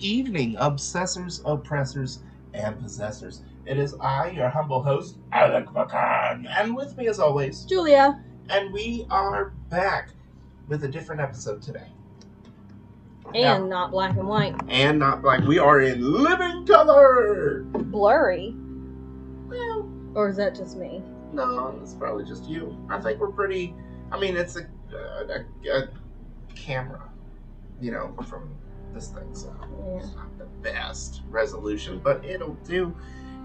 evening, obsessors, oppressors, and possessors. It is I, your humble host, Alec McCann, and with me as always, Julia. And we are back with a different episode today. And not black and white. And not black. We are in living color! Blurry? Well, or is that just me? No, it's probably just you. I think we're pretty... I mean, it's a camera, from this thing, so it's not the best resolution, but it'll do.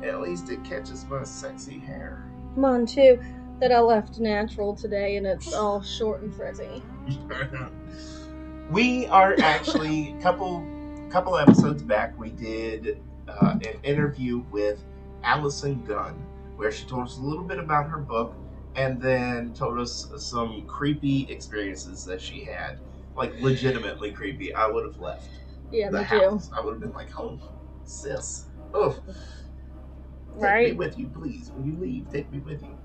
At least it catches my sexy hair. Mine too, that I left natural today, and it's all short and frizzy. We are actually a couple episodes back. We did an interview with Allison Gunn, where she told us a little bit about her book, and then told us some creepy experiences that she had. Like, legitimately creepy. I would have left the house. I would have been like, oh, sis. Oh. Take me with you, please. When you leave, take me with you.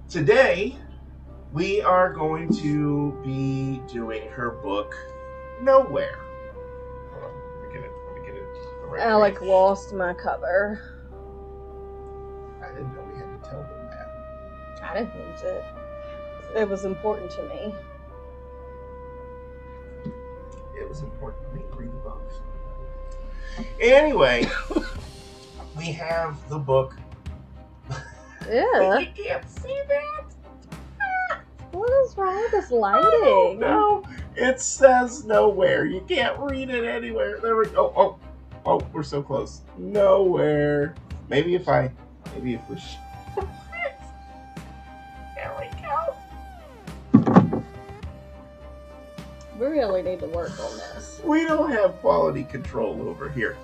Today, we are going to be doing her book, Nowhere. Hold on. Let me get it the right Alec page. lost my cover. I didn't know we had to tell them that. I didn't lose it. It was important to me. It was important to me to read the book. Anyway, we have the book. Yeah. You can't see that? What is wrong with this lighting? Oh, no, it says Nowhere. You can't read it anywhere. There we go. Oh, we're so close. Nowhere. Maybe if we there we go. We really need to work on this. We don't have quality control over here.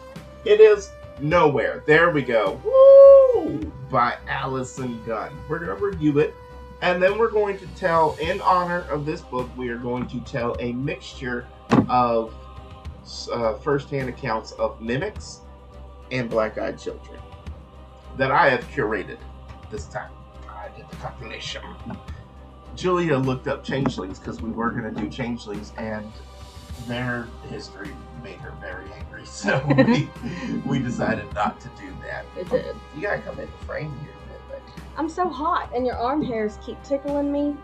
It is Nowhere. There we go. Woo! By Allison Gunn. We're going to review it, and then we're going to tell, in honor of this book, we are going to tell a mixture of first-hand accounts of mimics and black-eyed children that I have curated this time. I did the compilation. Julia looked up changelings because we were going to do changelings, and their history made her very angry, so we decided not to do that. It did. You gotta come in the frame here a bit, baby. I'm so hot, and your arm hairs keep tickling me.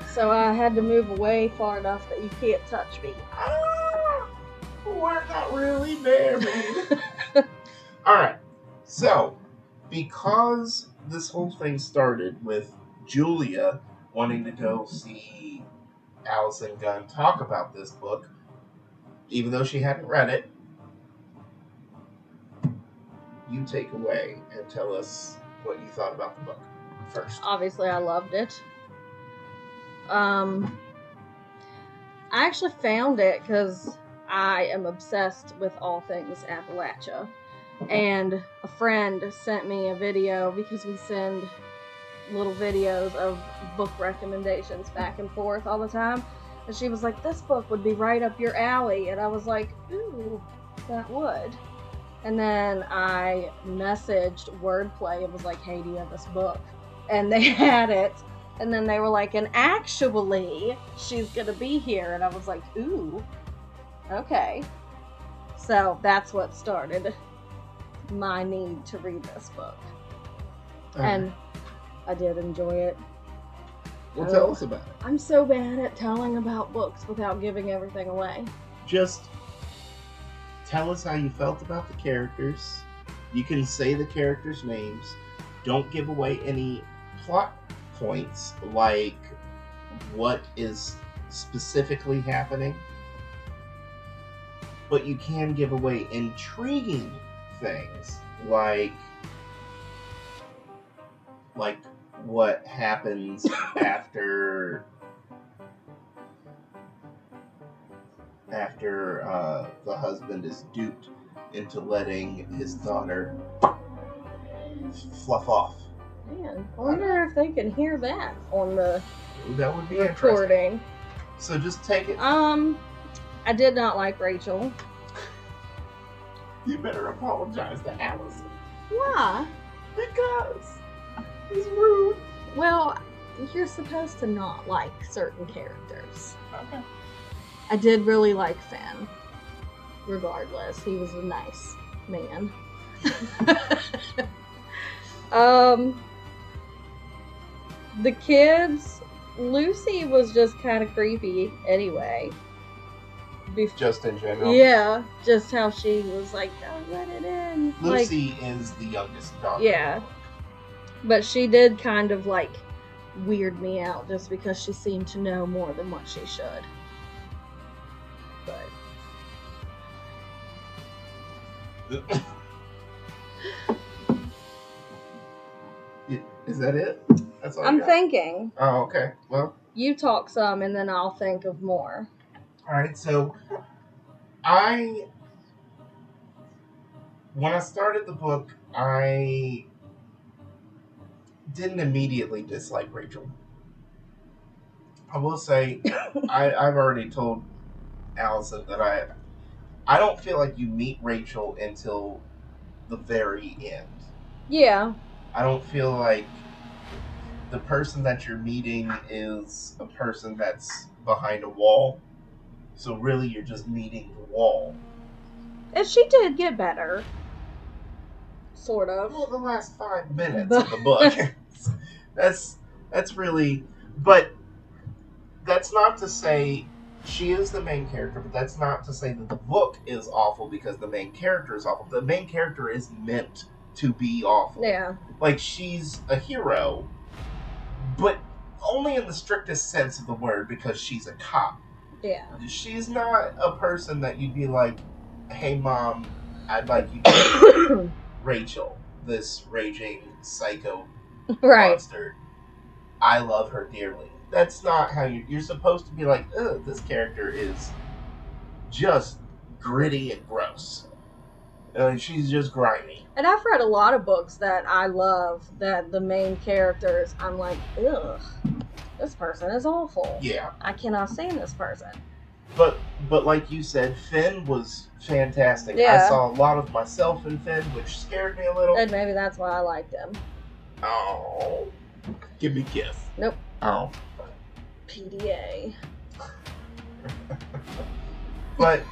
So I had to move away far enough that you can't touch me. We're not really there, man. Alright, so because this whole thing started with Julia wanting to go see Allison Gunn talk about this book, even though she hadn't read it, you take away and tell us what you thought about the book first. Obviously, I loved it. I actually found it because I am obsessed with all things Appalachia. And a friend sent me a video because we send little videos of book recommendations back and forth all the time. And she was like, this book would be right up your alley. And I was like, ooh, that would. And then I messaged Wordplay and was like, hey, do you have this book? And they had it. And then they were like, and actually, she's going to be here. And I was like, ooh, okay. So that's what started my need to read this book. And I did enjoy it. Well, tell us about it. I'm so bad at telling about books without giving everything away. Just tell us how you felt about the characters. You can say the characters' names. Don't give away any plot points, like what is specifically happening. But you can give away intriguing things, like what happens after the husband is duped into letting his daughter fluff off. Man, I wonder if they can hear that on the that would be recording. Interesting. So just take it. I did not like Rachel. You better apologize to Allison. Why? Because he's rude. Well, you're supposed to not like certain characters. Okay. I did really like Finn. regardless, he was a nice man. The kids, Lucy was just kind of creepy anyway. Just in general. Yeah, just how she was like, "Oh, let it in." Lucy is the youngest daughter. Yeah, but she did kind of like weird me out just because she seemed to know more than what she should. But is that it? That's all I'm thinking. Oh, okay. Well, you talk some, and then I'll think of more. All right. So, when I started the book, I didn't immediately dislike Rachel. I will say, I've already told Allison that I don't feel like you meet Rachel until the very end. Yeah. I don't feel like the person that you're meeting is a person that's behind a wall. So really, you're just meeting the wall. And she did get better. Sort of. Well, the last 5 minutes of the book. That's really... But that's not to say she is the main character, but that's not to say that the book is awful because the main character is awful. The main character is meant to be awful. Yeah. Like, she's a hero, but only in the strictest sense of the word because she's a cop. Yeah. She's not a person that you'd be like, hey, Mom, I'd like you to Rachel, this raging psycho monster. I love her dearly. That's not how you're supposed to be like, ugh, this character is just gritty and gross. She's just grimy. And I've read a lot of books that I love that the main characters, I'm like, ugh, this person is awful. Yeah. I cannot stand this person. But like you said, Finn was fantastic. Yeah. I saw a lot of myself in Finn, which scared me a little. And maybe that's why I liked him. Oh. Give me a kiss. Nope. Oh. PDA. But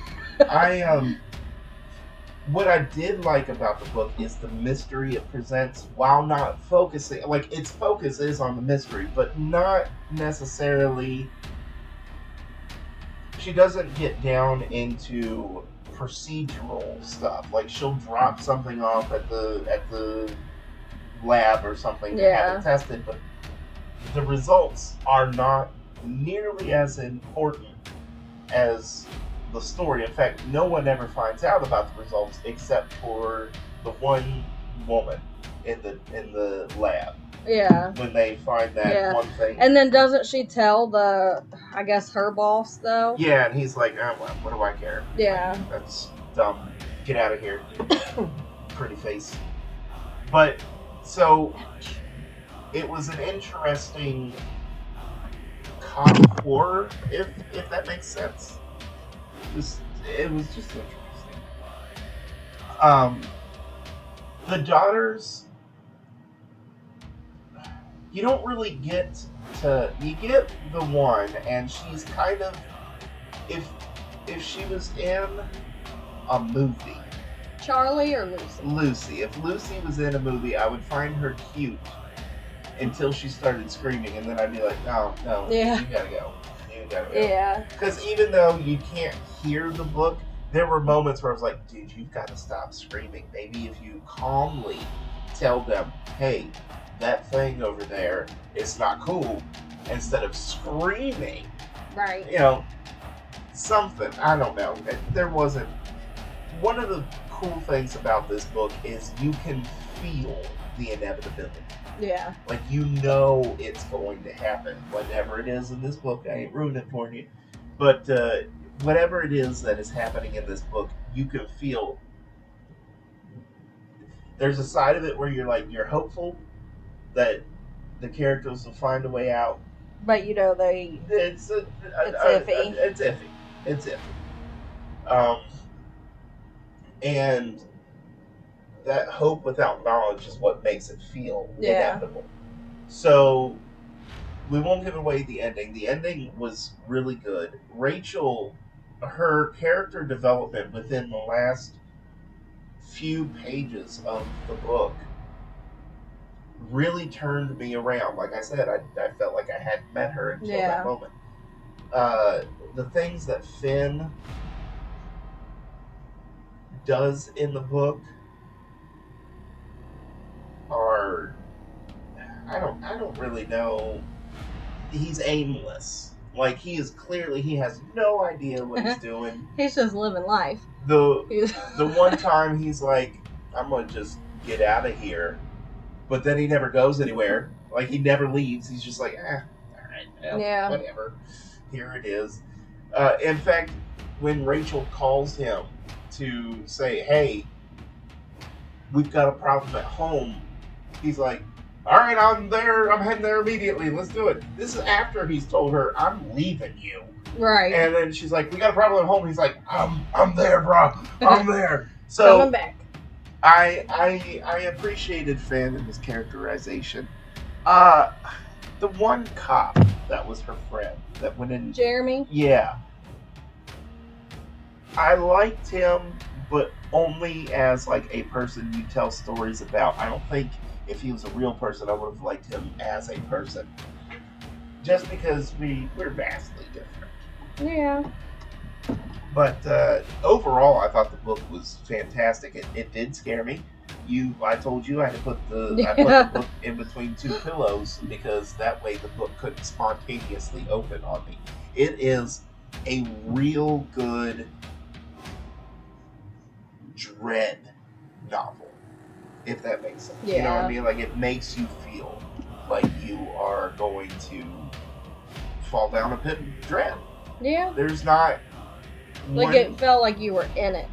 what I did like about the book is the mystery it presents while not focusing, like its focus is on the mystery, but not necessarily, she doesn't get down into procedural stuff. Like she'll drop something off at the lab or something to have it tested, but the results are not nearly as important as the story. In fact, no one ever finds out about the results except for the one woman in the lab. Yeah. When they find that one thing. And then doesn't she tell her boss though? Yeah, and he's like, oh, well, what do I care? Yeah. Like, that's dumb. Get out of here. Pretty face. But, so, it was an interesting cop horror, if that makes sense. It was just interesting. The daughters, you don't really get to... You get the one, and she's kind of... If she was in a movie... Charlie or Lucy? Lucy. If Lucy was in a movie, I would find her cute until she started screaming, and then I'd be like, oh, no, you gotta go. You gotta go. Yeah. Because even though you can't hear the book, there were moments where I was like, dude, you've got to stop screaming. Maybe if you calmly tell them, hey, that thing over there is not cool, instead of screaming. Right. You know, something. I don't know. There wasn't... One of the cool things about this book is you can feel the inevitability. Yeah. Like, you know it's going to happen. Whatever it is in this book, I ain't ruining it for you. But whatever it is that is happening in this book, you can feel. There's a side of it where you're hopeful that the characters will find a way out. But you know it's iffy. It's iffy. It's iffy. And that hope without knowledge is what makes it feel inevitable. So we won't give away the ending. The ending was really good. Rachel, her character development within the last few pages of the book really turned me around. Like I said, I felt like I hadn't met her until that moment. The things that Finn does in the book are, I don't really know. He's aimless. Like, he has no idea what he's doing. He's just living life. The one time he's like, I'm gonna just get out of here, but then he never goes anywhere. Like, he never leaves. He's just like, all right, well, whatever. Here it is. In fact, when Rachel calls him to say, hey, we've got a problem at home, he's like, all right, I'm there. I'm heading there immediately. Let's do it. This is after he's told her, I'm leaving you. Right. And then she's like, we got a problem at home. He's like, I'm there, bro. I'm there. So coming back. I appreciated Finn and his characterization. The one cop that was her friend that went in. Jeremy? Yeah. I liked him, but only as like a person you tell stories about. I don't think if he was a real person, I would have liked him as a person. Just because we're vastly different. Yeah. But overall, I thought the book was fantastic. It did scare me. I told you I had to put the book in between two pillows because that way the book couldn't spontaneously open on me. It is a real good dread novel, if that makes sense. Yeah. You know what I mean? Like, it makes you feel like you are going to fall down a pit of dread. Yeah. There's not like it felt like you were in it.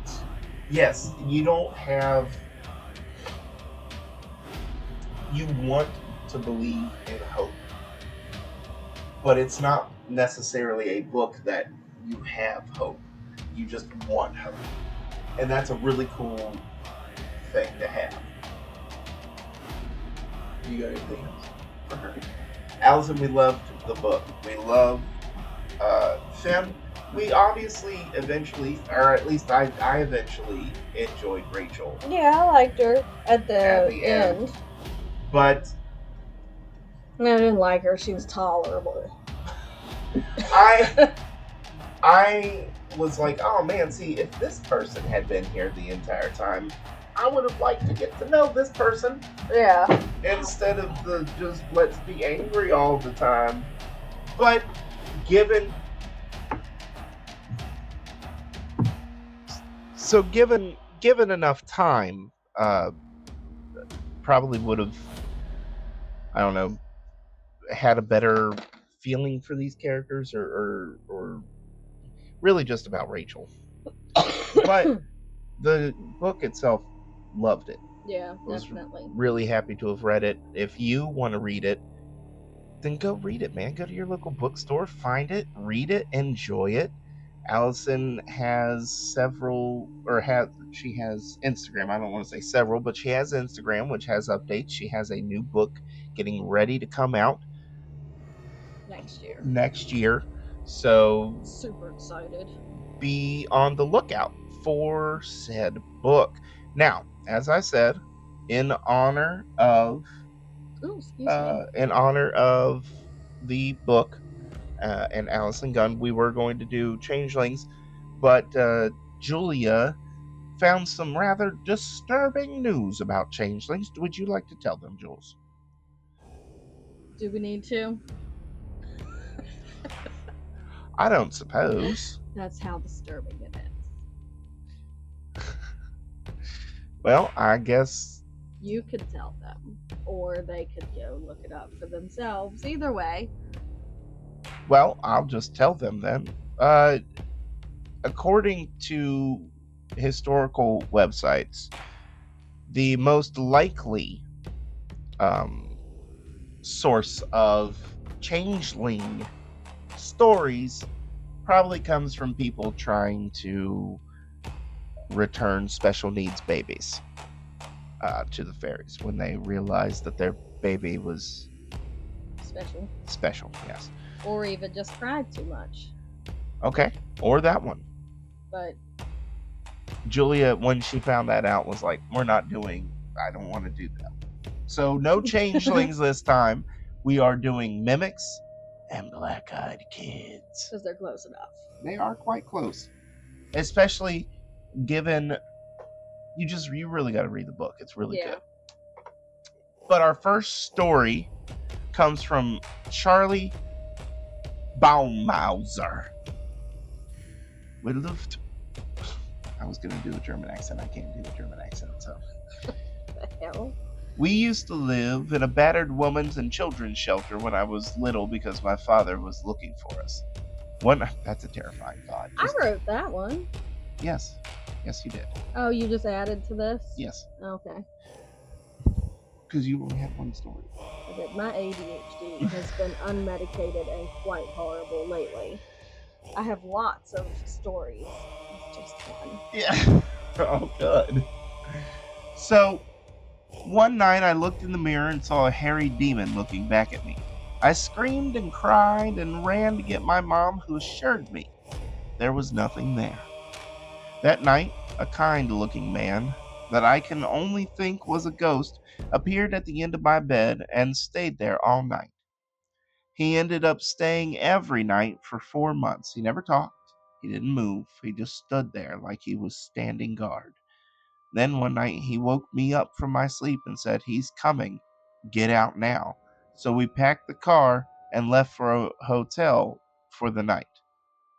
Yes, you don't have. You want to believe in hope, but it's not necessarily a book that you have hope. You just want hope, and that's a really cool thing to have. You got anything else for her? Allison, we loved the book. We love Finn. We obviously eventually, or at least I eventually enjoyed Rachel. Yeah, I liked her at the end. But I didn't like her. She was tolerable. I was like, oh man, see, if this person had been here the entire time, I would have liked to get to know this person. Yeah. Instead of the just let's be angry all the time. But given enough time, probably would have, I don't know, had a better feeling for these characters, or really just about Rachel. But the book itself, loved it. Yeah, definitely. Was really happy to have read it. If you want to read it, then go read it, man. Go to your local bookstore, find it, read it, enjoy it. Allison has she has Instagram. I don't want to say several, but she has Instagram, which has updates. She has a new book getting ready to come out next year. So super excited. Be on the lookout for said book. Now, as I said, in honor of the book and Allison Gunn, we were going to do Changelings, but Julia found some rather disturbing news about Changelings. Would you like to tell them, Jules? Do we need to? I don't suppose. That's how disturbing it is. Well, I guess you could tell them, or they could go look it up for themselves. Either way. Well, I'll just tell them then. According to historical websites, the most likely source of changeling stories probably comes from people trying to return special needs babies to the fairies when they realized that their baby was special, yes. Or even just cried too much. Okay, or that one. But Julia, when she found that out, was like, I don't want to do that. So no changelings this time. We are doing mimics and black-eyed kids. because they're close enough. They are quite close. Especially given you really got to read the book. It's really good. But our first story comes from Charlie Baumhauser. I was going to do a German accent. I can't do a German accent, so. The hell? We used to live in a battered women's and children's shelter when I was little because my father was looking for us. That's a terrifying thought. I wrote that one. Yes. Yes, you did. Oh, you just added to this? Yes. Okay. Because you only had one story. Okay, my ADHD has been unmedicated and quite horrible lately. I have lots of stories. It's just one. Yeah. Oh, good. So, one night I looked in the mirror and saw a hairy demon looking back at me. I screamed and cried and ran to get my mom, who assured me there was nothing there. That night, a kind-looking man that I can only think was a ghost appeared at the end of my bed and stayed there all night. He ended up staying every night for 4 months. He never talked. He didn't move. He just stood there like he was standing guard. Then one night he woke me up from my sleep and said, "He's coming. Get out now." So we packed the car and left for a hotel for the night.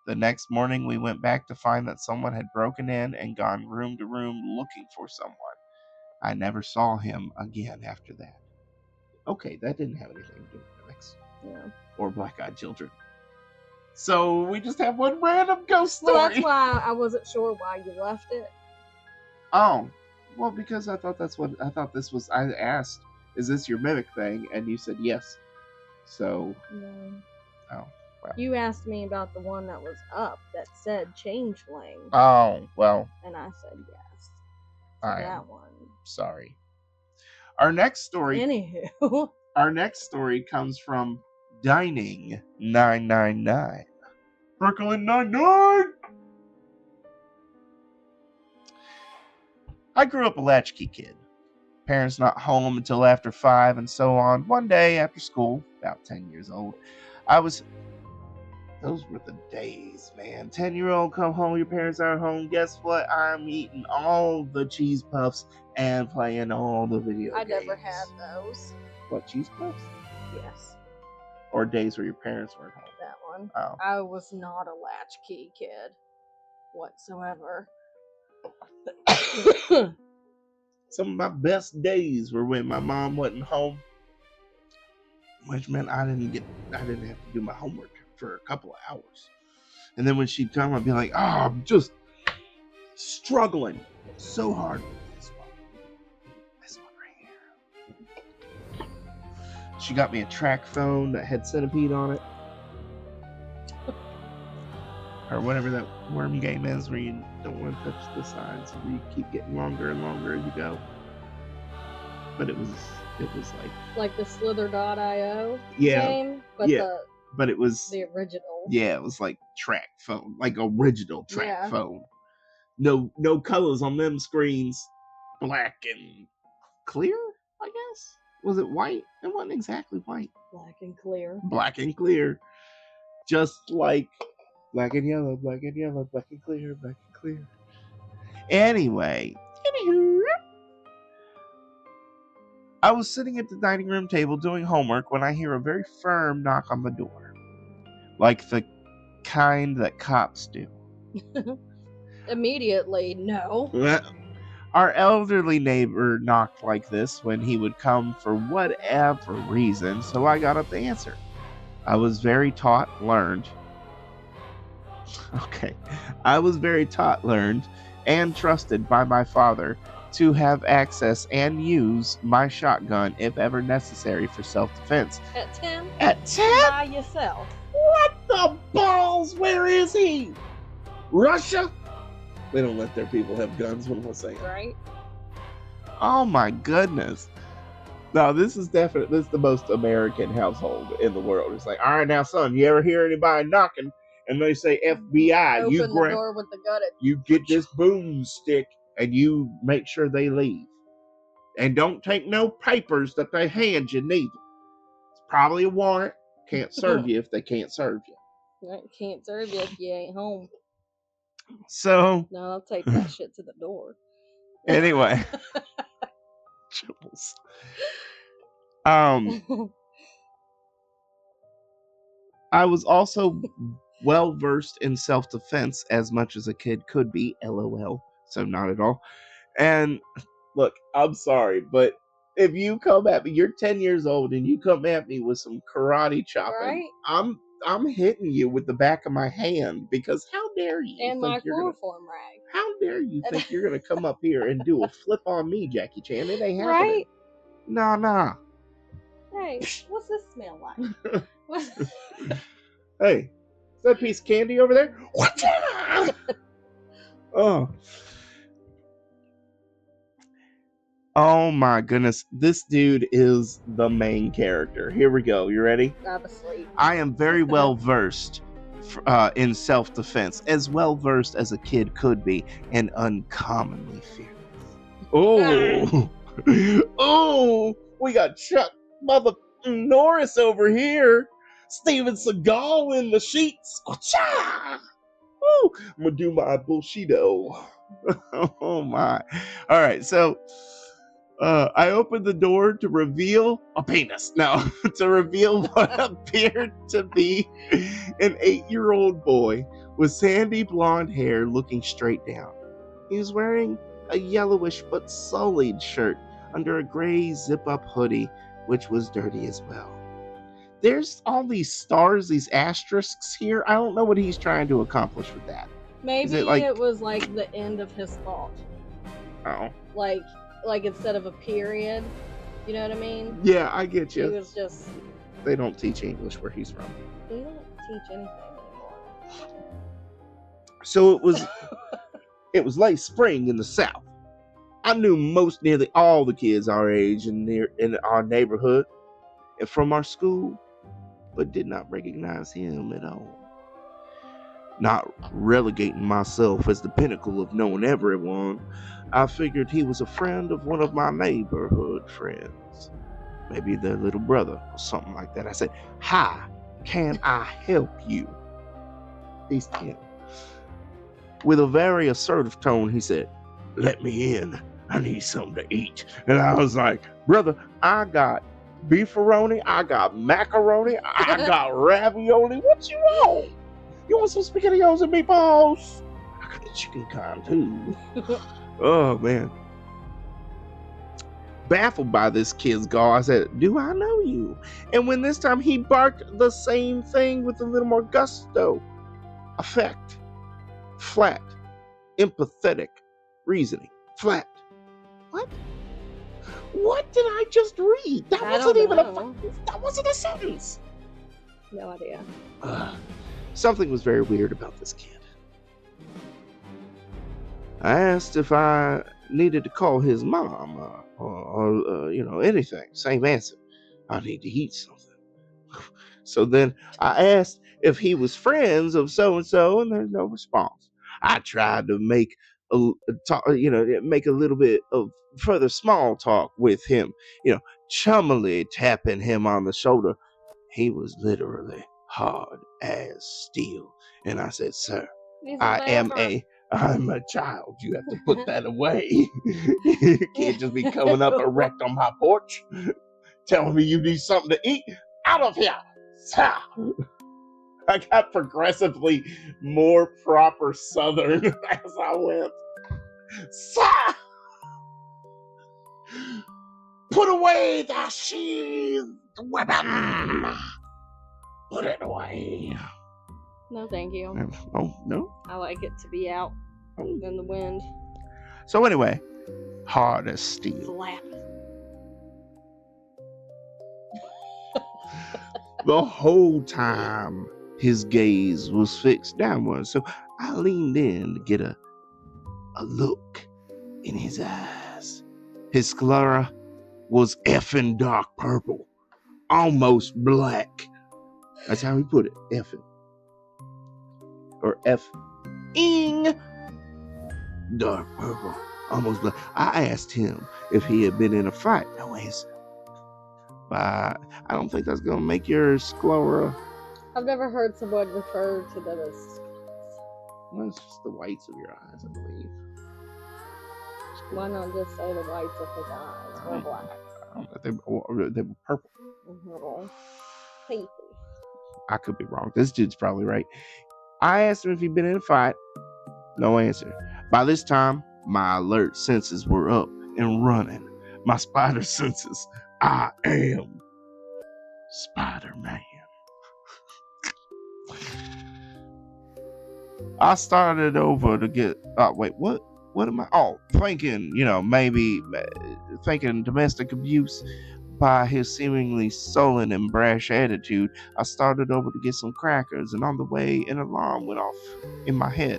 The next morning we went back to find that someone had broken in and gone room to room looking for someone. I never saw him again after that. Okay, that didn't have anything to do with mimics. Yeah. Or black-eyed children. So we just have one random ghost story. Well, that's why I wasn't sure why you left it. Oh, well, because I asked, is this your mimic thing? And you said yes. So, No. Oh, well. You asked me about the one that was up that said changeling. Oh, well. And I said yes. So that one. Sorry. Our next story. Anywho. Our next story comes from Dining 999. Brooklyn 99! I grew up a latchkey kid. Parents not home until after 5 and so on. One day after school, about 10 years old, those were the days, man. 10-year-old come home, your parents are home. Guess what? I'm eating all the cheese puffs and playing all the video games. I never had those. What, cheese puffs? Yes. Or days where your parents weren't home? That one. Oh. I was not a latchkey kid whatsoever. Some of my best days were when my mom wasn't home, which meant I didn't have to do my homework for a couple of hours. And then when she'd come, I'd be like, "Oh, I'm just struggling so hard with this one right here." She got me a track phone that had Centipede on it, or whatever that worm game is where you don't want to touch the sides, where you keep getting longer and longer as you go. But it was like the Slither.io game, but it was the original. Yeah, it was like track phone, like original track phone. No colors on them screens, black and clear, I guess. Was it white? It wasn't exactly white. Black and clear. Black and clear. Just like black and yellow, black and yellow, black and clear, black and clear. Anywho, I was sitting at the dining room table doing homework when I hear a very firm knock on the door. Like the kind that cops do. Immediately, no. Our elderly neighbor knocked like this when he would come for whatever reason, so I got up to answer. I was very learned, and trusted by my father to have access and use my shotgun if ever necessary for self-defense. At 10? At 10? By yourself. What the balls? Where is he? Russia? They don't let their people have guns, what am I saying? Right. Oh my goodness. No, this is the most American household in the world. It's like, all right, now, son, you ever hear anybody knocking and they say FBI, Open the door with the gutted. you get this boomstick and you make sure they leave. And don't take no papers that they hand you neither. It's probably a warrant. Can't serve you if they can't serve you. Right, can't serve you if you ain't home. So no, I'll take that shit to the door. Anyway. Jules. I was also well versed in self-defense as much as a kid could be, LOL. So not at all. And look, I'm sorry, but if you come at me, you're 10 years old and you come at me with some karate chopping, right? I'm hitting you with the back of my hand, because how dare you and my chloroform rag. How dare you think you're gonna come up here and do a flip on me, Jackie Chan? It ain't happening. Right? Nah. Hey, what's this smell like? Hey, is that piece of candy over there? What's Oh my goodness. This dude is the main character. Here we go. You ready? I'm asleep. I am very well versed in self-defense, as well versed as a kid could be, and uncommonly fearless. Oh, oh, we got Chuck Mother Norris over here. Steven Seagal in the sheets. Oh, I'm gonna do my Bushido. Oh my. All right, so I opened the door to reveal a penis. No, to reveal what appeared to be an 8-year-old boy with sandy blonde hair looking straight down. He was wearing a yellowish but sullied shirt under a gray zip-up hoodie, which was dirty as well. There's all these stars, these asterisks here. I don't know what he's trying to accomplish with that. Maybe it was like the end of his thought. Oh. Like instead of a period, you know what I mean? Yeah, I get you. He was just... They don't teach English where he's from. They don't teach anything anymore. So it was late spring in the South. I knew nearly all the kids our age in our neighborhood and from our school, but did not recognize him at all. Not relegating myself as the pinnacle of knowing everyone, I figured he was a friend of one of my neighborhood friends. Maybe their little brother or something like that. I said, "Hi, can I help you?" He's 10. With a very assertive tone, he said, "Let me in. I need something to eat." And I was like, "Brother, I got beefaroni, I got macaroni, I got ravioli. What you want? You want some SpaghettiOs and meatballs? I got the chicken kind too." Oh, man. Baffled by this kid's gall, I said, "Do I know you?" And when this time he barked the same thing with a little more gusto, effect, flat, empathetic, reasoning, flat. What? What did I just read? That wasn't a sentence. No idea. Something was very weird about this kid. I asked if I needed to call his mom or anything. Same answer. I need to eat something. So then I asked if he was friends of so-and-so, and there's no response. I tried to make a little bit of further small talk with him, chummily tapping him on the shoulder. He was literally hard as steel. And I said, "Sir, I'm a child. You have to put that away. You can't just be coming up erect on my porch, telling me you need something to eat. Out of here, sir." I got progressively more proper Southern as I went. "Sir, put away the sheathed weapon. Put it away." No, thank you. Oh, no? I like it to be out in the wind. So anyway, hard as steel. Slap. The whole time, his gaze was fixed downward, so I leaned in to get a look in his eyes. His sclera was effing dark purple, almost black. That's how he put it, effing. or F-ing dark purple, almost black. I asked him if he had been in a fight. No answer. But I don't think that's gonna make your sclera. I've never heard someone refer to them as. Well, it's just the whites of your eyes, I believe. Why not just say the whites of his eyes or black? They were purple. Pinky. I could be wrong. This dude's probably right. I asked him if he'd been in a fight. No answer. By this time, my alert senses were up and running. My spider senses. I am Spider-Man. I started over to get. Wait, what? What am I? Oh, thinking, maybe thinking domestic abuse by his seemingly sullen and brash attitude. I started over to get some crackers, and on the way, an alarm went off in my head.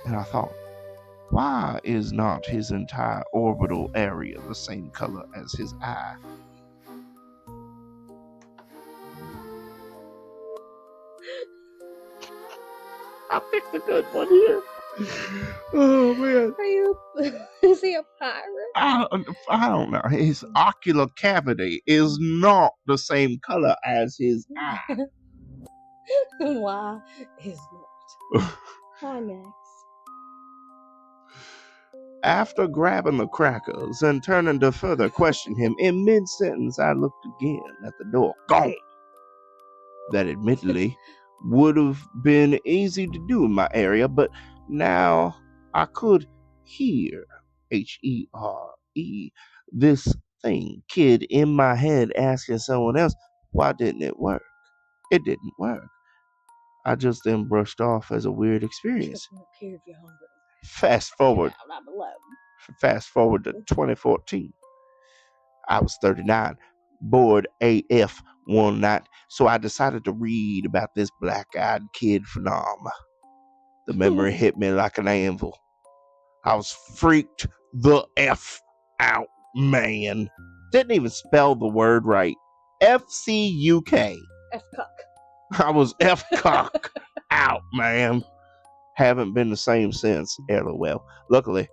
And I thought, why is not his entire orbital area the same color as his eye? I picked a good one here. Oh man! Is he a pirate? I don't know. His ocular cavity is not the same color as his eye. Why is not? Hi, Max. After grabbing the crackers and turning to further question him, in mid-sentence I looked again at the door. Gone! That admittedly would have been easy to do in my area, but now I could hear H-E-R-E, this thing, kid in my head asking someone else, why didn't it work? It didn't work. I just then brushed off as a weird experience. Fast forward to 2014. I was 39, bored AF one night, so I decided to read about this black-eyed kid phenom. The memory hit me like an anvil. I was freaked the F out, man. Didn't even spell the word right. F-C-U-K. F-cock. I was F-cock out, man. Haven't been the same since, LOL. Luckily,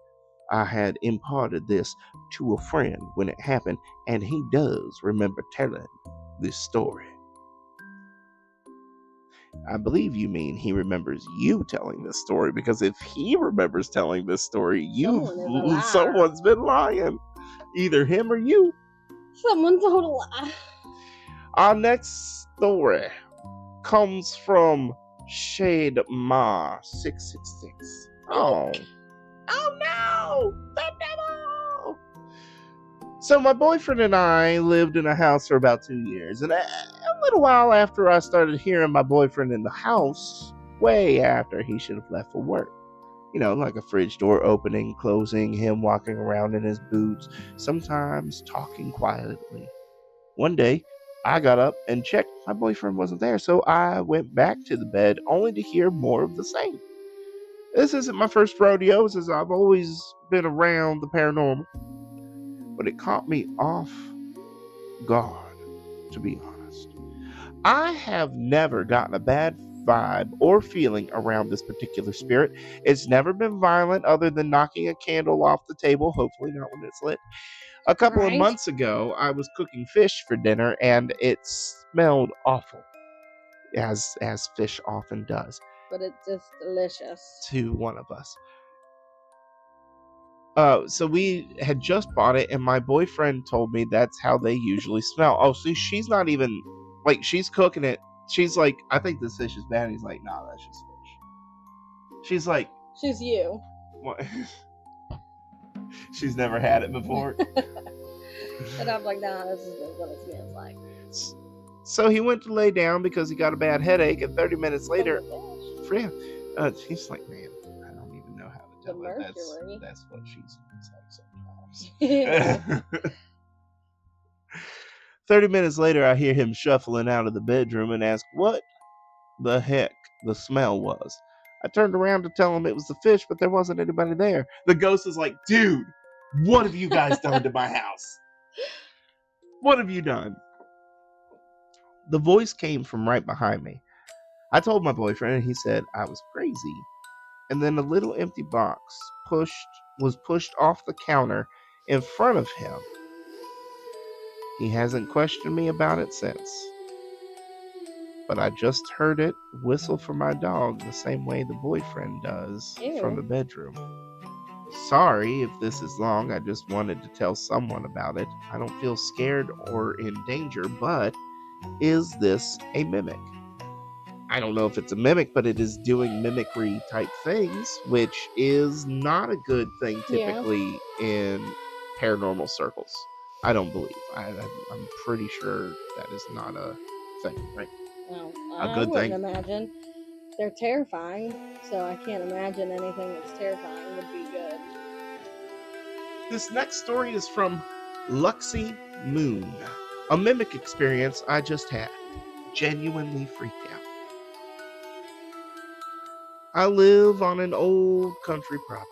I had imparted this to a friend when it happened, and he does remember telling this story. I believe you mean he remembers you telling this story, because if he remembers telling this story, someone's been lying. Either him or you. Someone told a lie. Our next story comes from Shade Ma 666. Oh no! The devil! So my boyfriend and I lived in a house for about 2 years, and a little while after I started hearing my boyfriend in the house, way after he should have left for work. Like a fridge door opening, closing, him walking around in his boots, sometimes talking quietly. One day, I got up and checked. My boyfriend wasn't there, so I went back to the bed only to hear more of the same. This isn't my first rodeo, since I've always been around the paranormal. But it caught me off guard, to be honest. I have never gotten a bad vibe or feeling around this particular spirit. It's never been violent other than knocking a candle off the table, hopefully not when it's lit. A couple of months ago, I was cooking fish for dinner, and it smelled awful, as fish often does. But it's just delicious. To one of us. So we had just bought it, and my boyfriend told me that's how they usually smell. Oh, see, she's not even, like, she's cooking it. She's like, I think this fish is bad. He's like, nah, that's just fish. She's like... She's you. What? She's never had it before. And I'm like, nah, this is what it smells like. So he went to lay down because he got a bad headache, and 30 minutes later, he's like, man, I don't even know how to tell her. That's what she smells like sometimes. 30 minutes later, I hear him shuffling out of the bedroom and ask what the heck the smell was. I turned around to tell him it was the fish, but there wasn't anybody there. The ghost is like, dude, what have you guys done to my house? What have you done? The voice came from right behind me. I told my boyfriend, and he said I was crazy. And then a little empty box was pushed off the counter in front of him. He hasn't questioned me about it since. But I just heard it whistle for my dog the same way the boyfriend does from the Ew. bedroom. Sorry if this is long, I just wanted to tell someone about it. I don't feel scared or in danger, but is this a mimic? I don't know if it's a mimic, but it is doing mimicry type things, which is not a good thing typically in paranormal circles. I don't believe. I'm pretty sure that is not a thing, right? Well, A I good wouldn't thing. imagine. They're terrifying, so I can't imagine anything that's terrifying would be good. This next story is from Luxy Moon. A mimic experience I just had. Genuinely freaked out. I live on an old country property.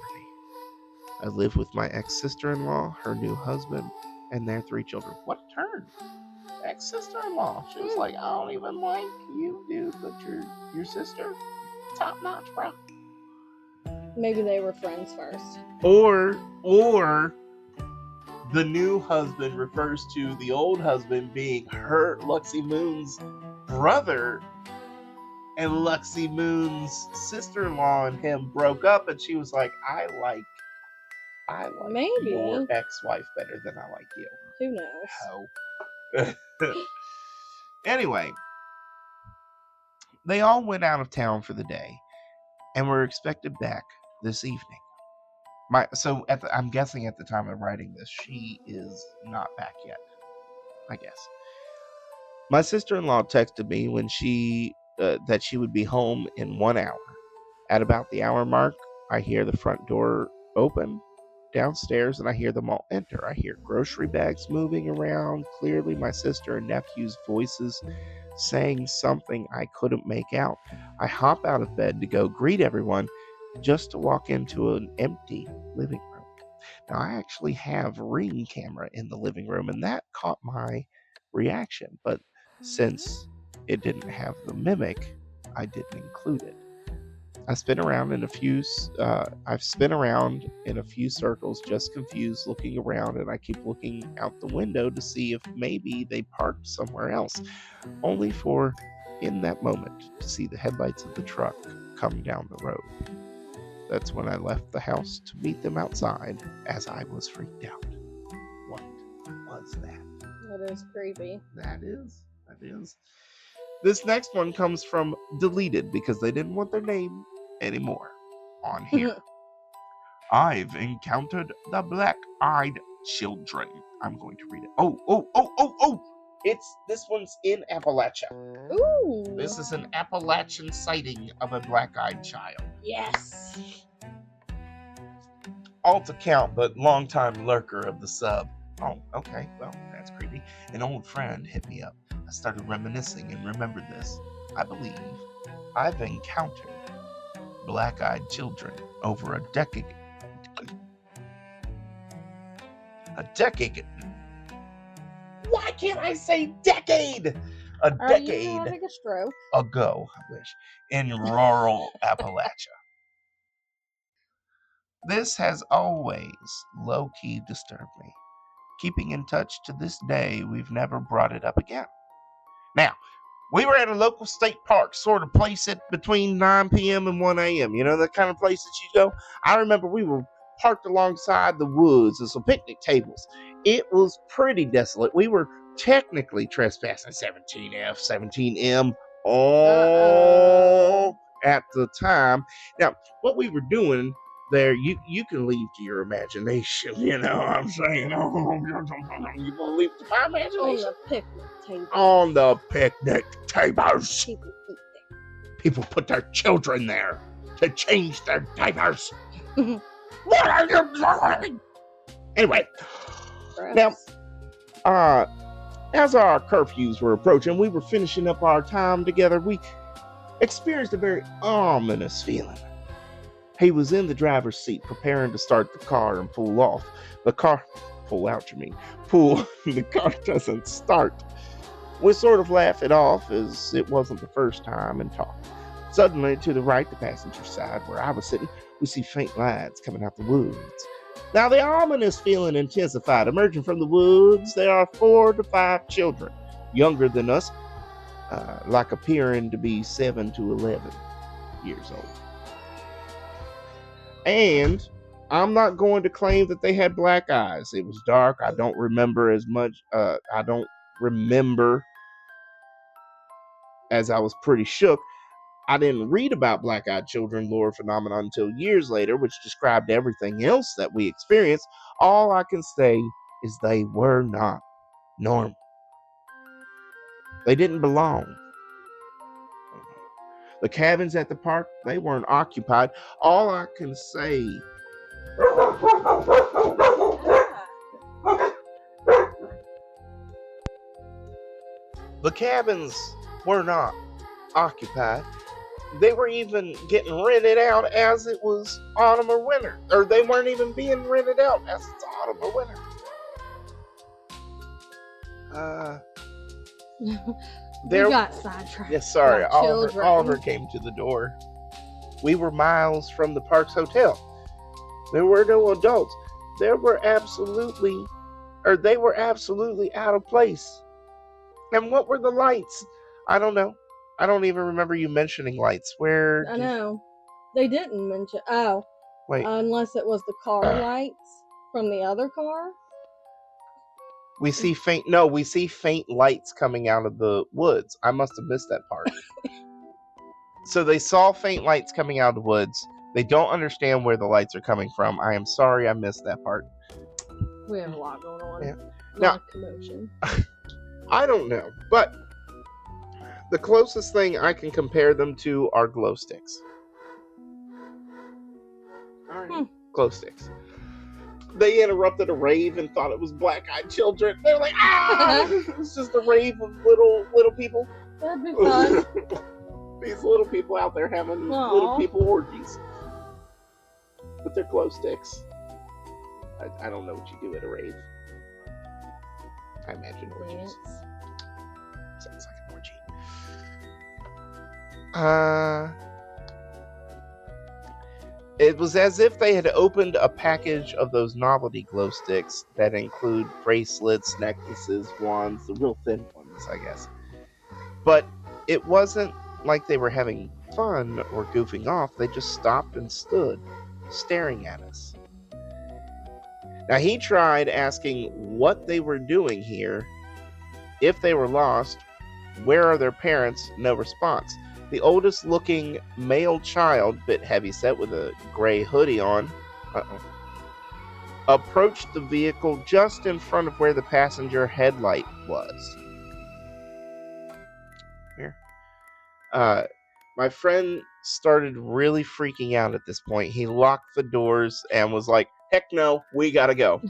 I live with my ex-sister-in-law, her new husband, and their 3 children. What a turn. Ex-sister-in-law. She was like, I don't even like you, dude, but your sister, top notch, bro. Maybe they were friends first. Or the new husband refers to the old husband being her, Luxy Moon's brother, and Luxy Moon's sister-in-law and him broke up, and she was like, I like Maybe. your ex-wife better than I like you. Who knows? Ho. Anyway, they all went out of town for the day and were expected back this evening. I'm guessing at the time of writing this, she is not back yet, I guess. My sister-in-law texted me when that she would be home in 1 hour. At about the hour mark, I hear the front door open downstairs and I hear them all enter. I hear grocery bags moving around, clearly my sister and nephew's voices saying something I couldn't make out. I hop out of bed to go greet everyone just to walk into an empty living room. Now, I actually have a Ring camera in the living room, and that caught my reaction, but since it didn't have the mimic, I didn't include it. I've spin around in a few circles, just confused, looking around, and I keep looking out the window to see if maybe they parked somewhere else, only for, in that moment, to see the headlights of the truck come down the road. That's when I left the house to meet them outside, as I was freaked out. What was that? That is creepy. That is. This next one comes from Deleted because they didn't want their name anymore on here. I've encountered the black-eyed children. I'm going to read it. Oh. This one's in Appalachia. Ooh. This is an Appalachian sighting of a black-eyed child. Yes. Alt account, but longtime lurker of the sub. Oh, okay. Well, that's creepy. An old friend hit me up. I started reminiscing and remembered this. I believe I've encountered black-eyed children over a decade. Why can't I say decade? A decade Are you having a stroke? ago, I wish, in rural Appalachia. This has always low-key disturbed me. Keeping in touch to this day, we've never brought it up again. Now, we were at a local state park, sort of place it between 9 p.m. and 1 a.m. You know, the kind of place that you go. I remember we were parked alongside the woods and some picnic tables. It was pretty desolate. We were technically trespassing 17F, 17M all at the time. Now, what we were doing there, you can leave to your imagination, you know what I'm saying? You want to leave to my imagination? On the picnic table. On the picnic tables. People eat there. People put their children there to change their diapers. What are you doing? Anyway, Gross. now, as our curfews were approaching, we were finishing up our time together. We experienced a very ominous feeling. He was in the driver's seat, preparing to start the car and pull off. The car doesn't start. We sort of laugh it off as it wasn't the first time and talk. Suddenly, to the right, the passenger side where I was sitting, we see faint lights coming out the woods. Now, the ominous feeling intensified. Emerging from the woods, there are 4 to 5 children, younger than us, like appearing to be 7 to 11 years old. And I'm not going to claim that they had black eyes. It was dark. I don't remember as much. I don't remember, as I was pretty shook. I didn't read about black-eyed children lore phenomenon until years later, which described everything else that we experienced. All I can say is they were not normal. They didn't belong. The cabins at the park, they weren't occupied. All I can say... The cabins were not occupied. They were even getting rented out as it was autumn or winter. Or they weren't even being rented out as it's autumn or winter. We got sidetracked. Yes, sorry. Oliver came to the door. We were miles from the park's hotel. There were no adults. They were absolutely out of place. And what were the lights? I don't know. I don't even remember you mentioning lights. Where? I know. They didn't mention. Oh. Wait. Unless it was the car lights from the other car. We see faint lights coming out of the woods. I must have missed that part. So they saw faint lights coming out of the woods. They don't understand where the lights are coming from. I am sorry I missed that part. We have a lot going on. Yeah. A lot of commotion. I don't know, but the closest thing I can compare them to are glow sticks. Alright. Glow sticks. They interrupted a rave and thought it was black-eyed children. They're like, ah! It's just a rave of little people. That'd be fun. These little people out there having little people orgies with their glow sticks. I don't know what you do at a rave. I imagine orgies. Sounds like an orgy. It was as if they had opened a package of those novelty glow sticks that include bracelets, necklaces, wands, the real thin ones, I guess. But it wasn't like they were having fun or goofing off. They just stopped and stood, staring at us. Now, he tried asking what they were doing here, if they were lost, where are their parents? No response. The oldest looking male child, bit heavyset with a gray hoodie on, approached the vehicle just in front of where the passenger headlight was. Here. My friend started really freaking out at this point. He locked the doors and was like, heck no, we gotta go.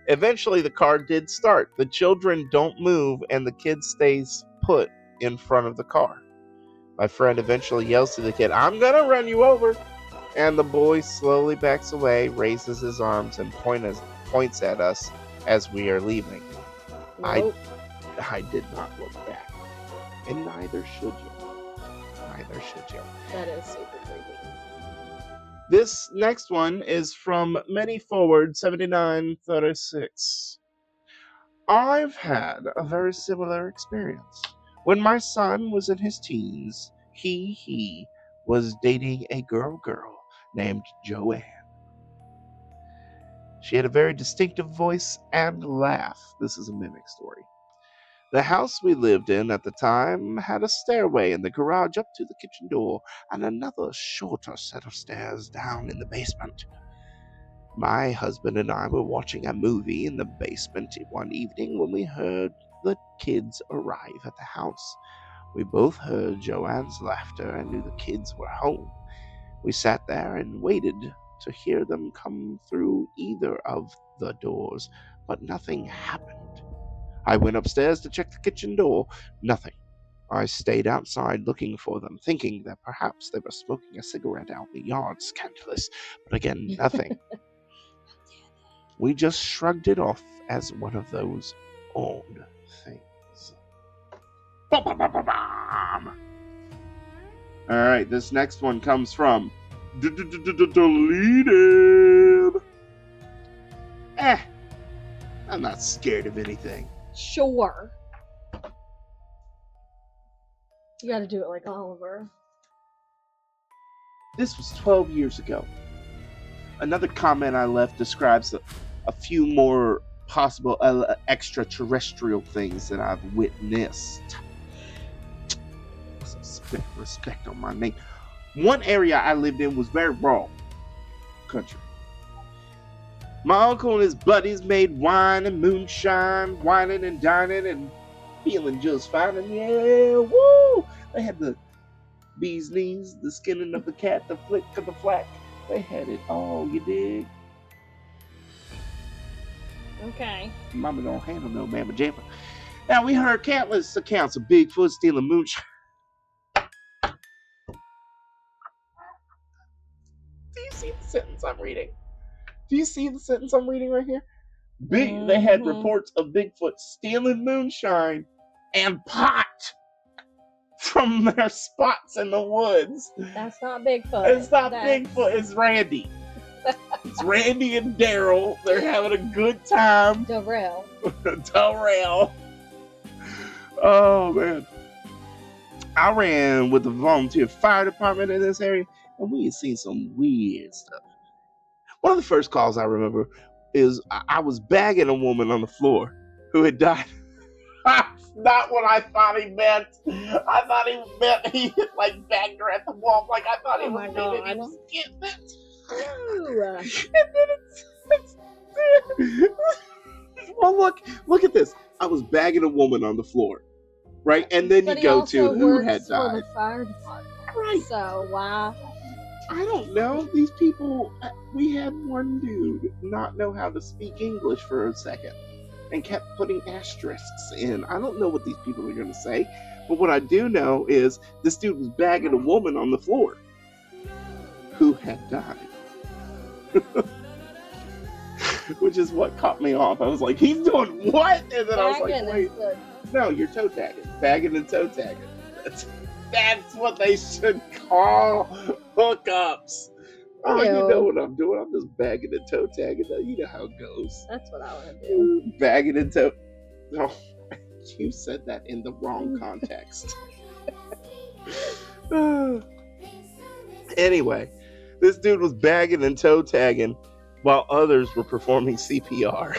Eventually, the car did start. The children don't move, and the kid stays put in front of the car. My friend eventually yells to the kid, I'm gonna run you over. And the boy slowly backs away, raises his arms, and points at us as we are leaving. Nope. I did not look back. And neither should you. Neither should you. That is super creepy. This next one is from Many Forward 7936. I've had a very similar experience. When my son was in his teens, he was dating a girl named Joanne. She had a very distinctive voice and laugh. This is a mimic story. The house we lived in at the time had a stairway in the garage up to the kitchen door and another shorter set of stairs down in the basement. My husband and I were watching a movie in the basement one evening when we heard the kids arrive at the house. We both heard Joanne's laughter and knew the kids were home. We sat there and waited to hear them come through either of the doors, but nothing happened. I went upstairs to check the kitchen door. Nothing. I stayed outside looking for them, thinking that perhaps they were smoking a cigarette out in the yard, scandalous, but again, nothing. We just shrugged it off as one of those odd things. Ba-ba-ba-ba-bam. All right, this next one comes from deleted. I'm not scared of anything. Sure. You gotta do it like Oliver. This was 12 years ago. Another comment I left describes a few more possible extraterrestrial things that I've witnessed. Respect on my name. One area I lived in was very rural country. My uncle and his buddies made wine and moonshine, whining and dining and feeling just fine. And yeah, woo! They had the bee's knees, the skinning of the cat, the flick of the flack. They had it all, you dig? Okay. Mama don't handle no mamma jamma. Now, we heard countless accounts of Bigfoot stealing moonshine. Do you see the sentence I'm reading? Do you see the sentence I'm reading right here? They had reports of Bigfoot stealing moonshine and pot from their spots in the woods. That's not Bigfoot. It's not Bigfoot, it's Randy. It's Randy and Daryl. They're having a good time. Darrell. Oh, man. I ran with the volunteer fire department in this area, and we had seen some weird stuff. One of the first calls I remember is I was bagging a woman on the floor who had died. That's not what I thought he meant. I thought he meant he like bagged her at the wall. Like I thought he was meaning he was getting it. And then it's well, look at this. I was bagging a woman on the floor, right? And then you go to who had died. For the fire department. Right. So why? I don't know. These people. We had one dude not know how to speak English for a second and kept putting asterisks in. I don't know what these people are going to say, but what I do know is this dude was bagging a woman on the floor who had died. Which is what caught me off. I was like, he's doing what? And then I was like, wait. No, you're toe tagging. Bagging and toe tagging. That's what they should call hookups. Oh, you know what I'm doing. I'm just bagging and toe tagging. You know how it goes. That's what I want to do. Bagging and toe. Oh, you said that in the wrong context. Anyway, this dude was bagging and toe tagging while others were performing CPR.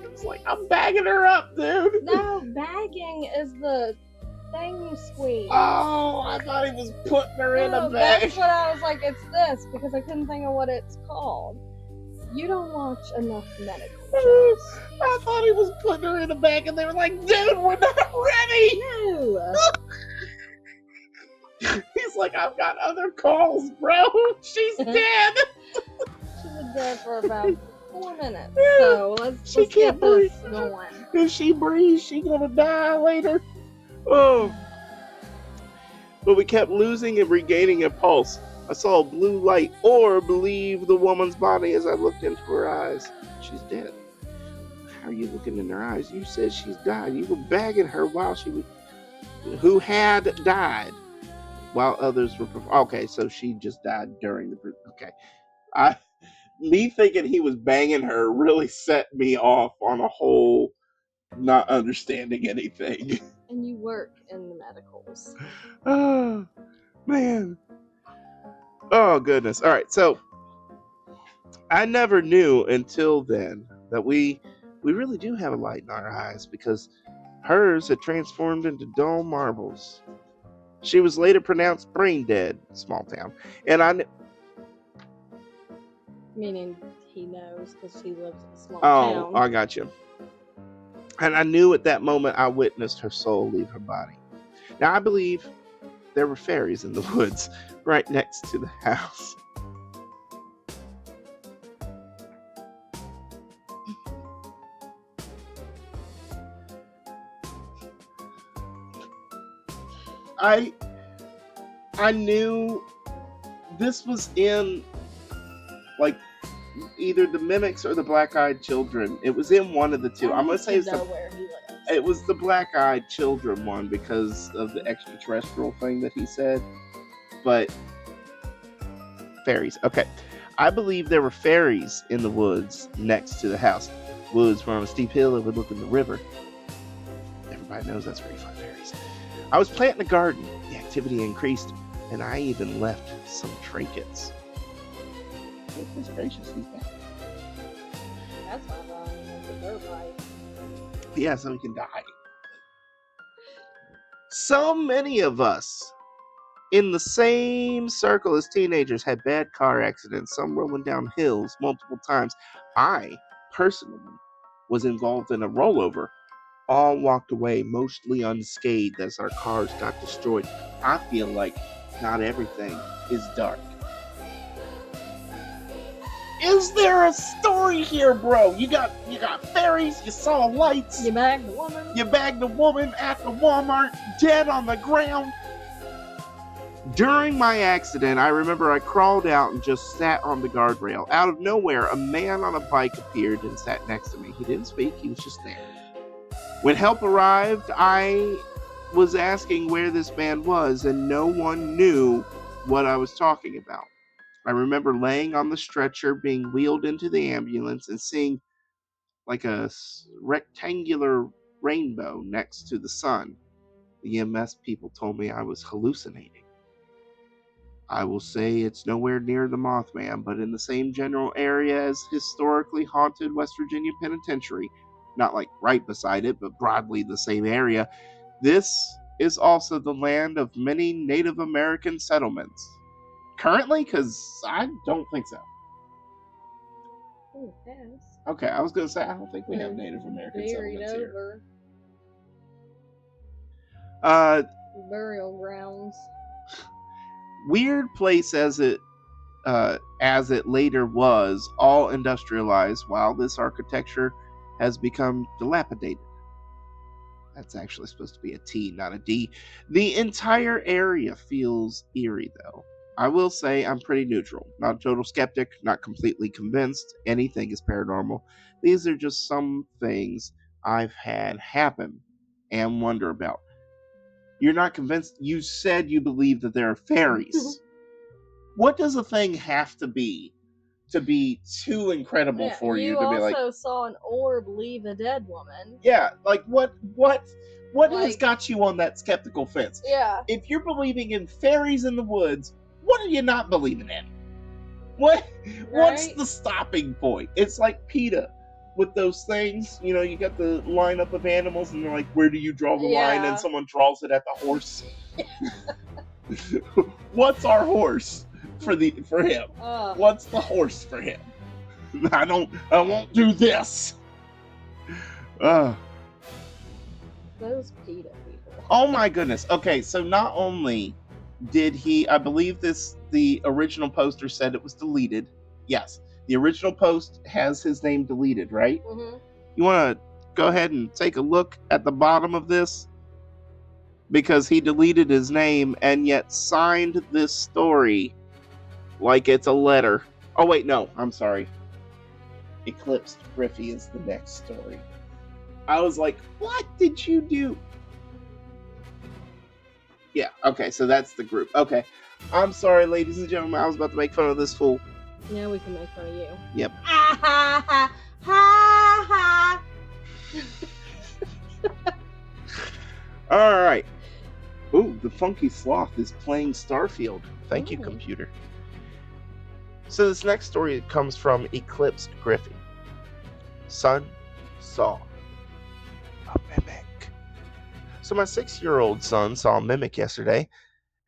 It's like, I'm bagging her up, dude. No, bagging is the thing you squeeze. Oh, I thought he was putting her in a bag. That's what I was like, it's this, because I couldn't think of what it's called. You don't watch enough medical shows. I thought he was putting her in a bag, and they were like, dude, we're not ready. No. He's like, I've got other calls, bro. She's dead. She's been dead for about 4 minutes. So let's get this going. If she breathes, she's gonna die later. Oh. But we kept losing and regaining a pulse. I saw a blue light orb leave the woman's body as I looked into her eyes. She's dead. How are you looking in her eyes? You said she's died. You were bagging her while she was... Who had died while others were... Okay, so she just died during the... Okay. Me thinking he was banging her really set me off on a whole not understanding anything. And you work in the medicals. Oh, man. Oh, goodness. All right, so I never knew until then that we really do have a light in our eyes, because hers had transformed into dull marbles. She was later pronounced brain dead, small town. And I knew... Meaning he knows because he lives in a small town. Oh, I got you. And I knew at that moment I witnessed her soul leave her body. Now, I believe there were fairies in the woods right next to the house. I knew this was in, like, either the Mimics or the Black-Eyed Children. It was in one of the two. I'm gonna say it's It was the black-eyed children one because of the extraterrestrial thing that he said. But fairies. Okay. I believe there were fairies in the woods next to the house. Woods were on a steep hill that would look in the river. Everybody knows that's where you find fairies. I was planting a garden. The activity increased, and I even left some trinkets. Goodness gracious, he's back. That's not wrong. That's a bird bite. Yeah, so he can die. So many of us in the same circle as teenagers had bad car accidents, some rolling down hills multiple times. I, personally, was involved in a rollover. All walked away mostly unscathed as our cars got destroyed. I feel like not everything is dark. Is there a story here, bro? You got fairies, you saw lights. You bagged the woman. You bagged a woman at the Walmart, dead on the ground. During my accident, I remember I crawled out and just sat on the guardrail. Out of nowhere, a man on a bike appeared and sat next to me. He didn't speak, he was just there. When help arrived, I was asking where this man was, and no one knew what I was talking about. I remember laying on the stretcher, being wheeled into the ambulance, and seeing like a rectangular rainbow next to the sun. The EMS people told me I was hallucinating. I will say it's nowhere near the Mothman, but in the same general area as historically haunted West Virginia Penitentiary. Not like right beside it, but broadly the same area. This is also the land of many Native American settlements. Currently? Because I don't think so. Oh, yes. Okay, I was going to say, I don't think we have Native American Buried settlements here. Burial grounds. Weird place as it later was, all industrialized, while this architecture has become dilapidated. That's actually supposed to be a T, not a D. The entire area feels eerie, though. I will say I'm pretty neutral. Not a total skeptic, not completely convinced anything is paranormal. These are just some things I've had happen and wonder about. You're not convinced? You said you believe that there are fairies. What does a thing have to be too incredible for you to be like... You also saw an orb leave a dead woman. Yeah, like what has got you on that skeptical fence? Yeah. If you're believing in fairies in the woods, what are you not believing in? What's the stopping point? It's like PETA with those things, you got the lineup of animals and they're like, where do you draw the line? And someone draws it at the horse. What's our horse for him? What's the horse for him? I won't do this. Those PETA people. Oh my goodness. Okay, so not only did he, I believe the original poster said it was deleted. Yes, the original post has his name deleted, right? Mm-hmm. You want to go ahead and take a look at the bottom of this? Because he deleted his name and yet signed this story like it's a letter. Oh wait, no, I'm sorry. Eclipsed Griffey is the next story. I was like, what did you do? Yeah, okay, so that's the group. Okay. I'm sorry, ladies and gentlemen, I was about to make fun of this fool. Yeah, we can make fun of you. Yep. Ha ha ha ha ha. Alright. Ooh, the Funky Sloth is playing Starfield. Thank you, computer. So this next story comes from Eclipsed Griffey. Son saw a mimic. So my 6-year-old son saw a mimic yesterday.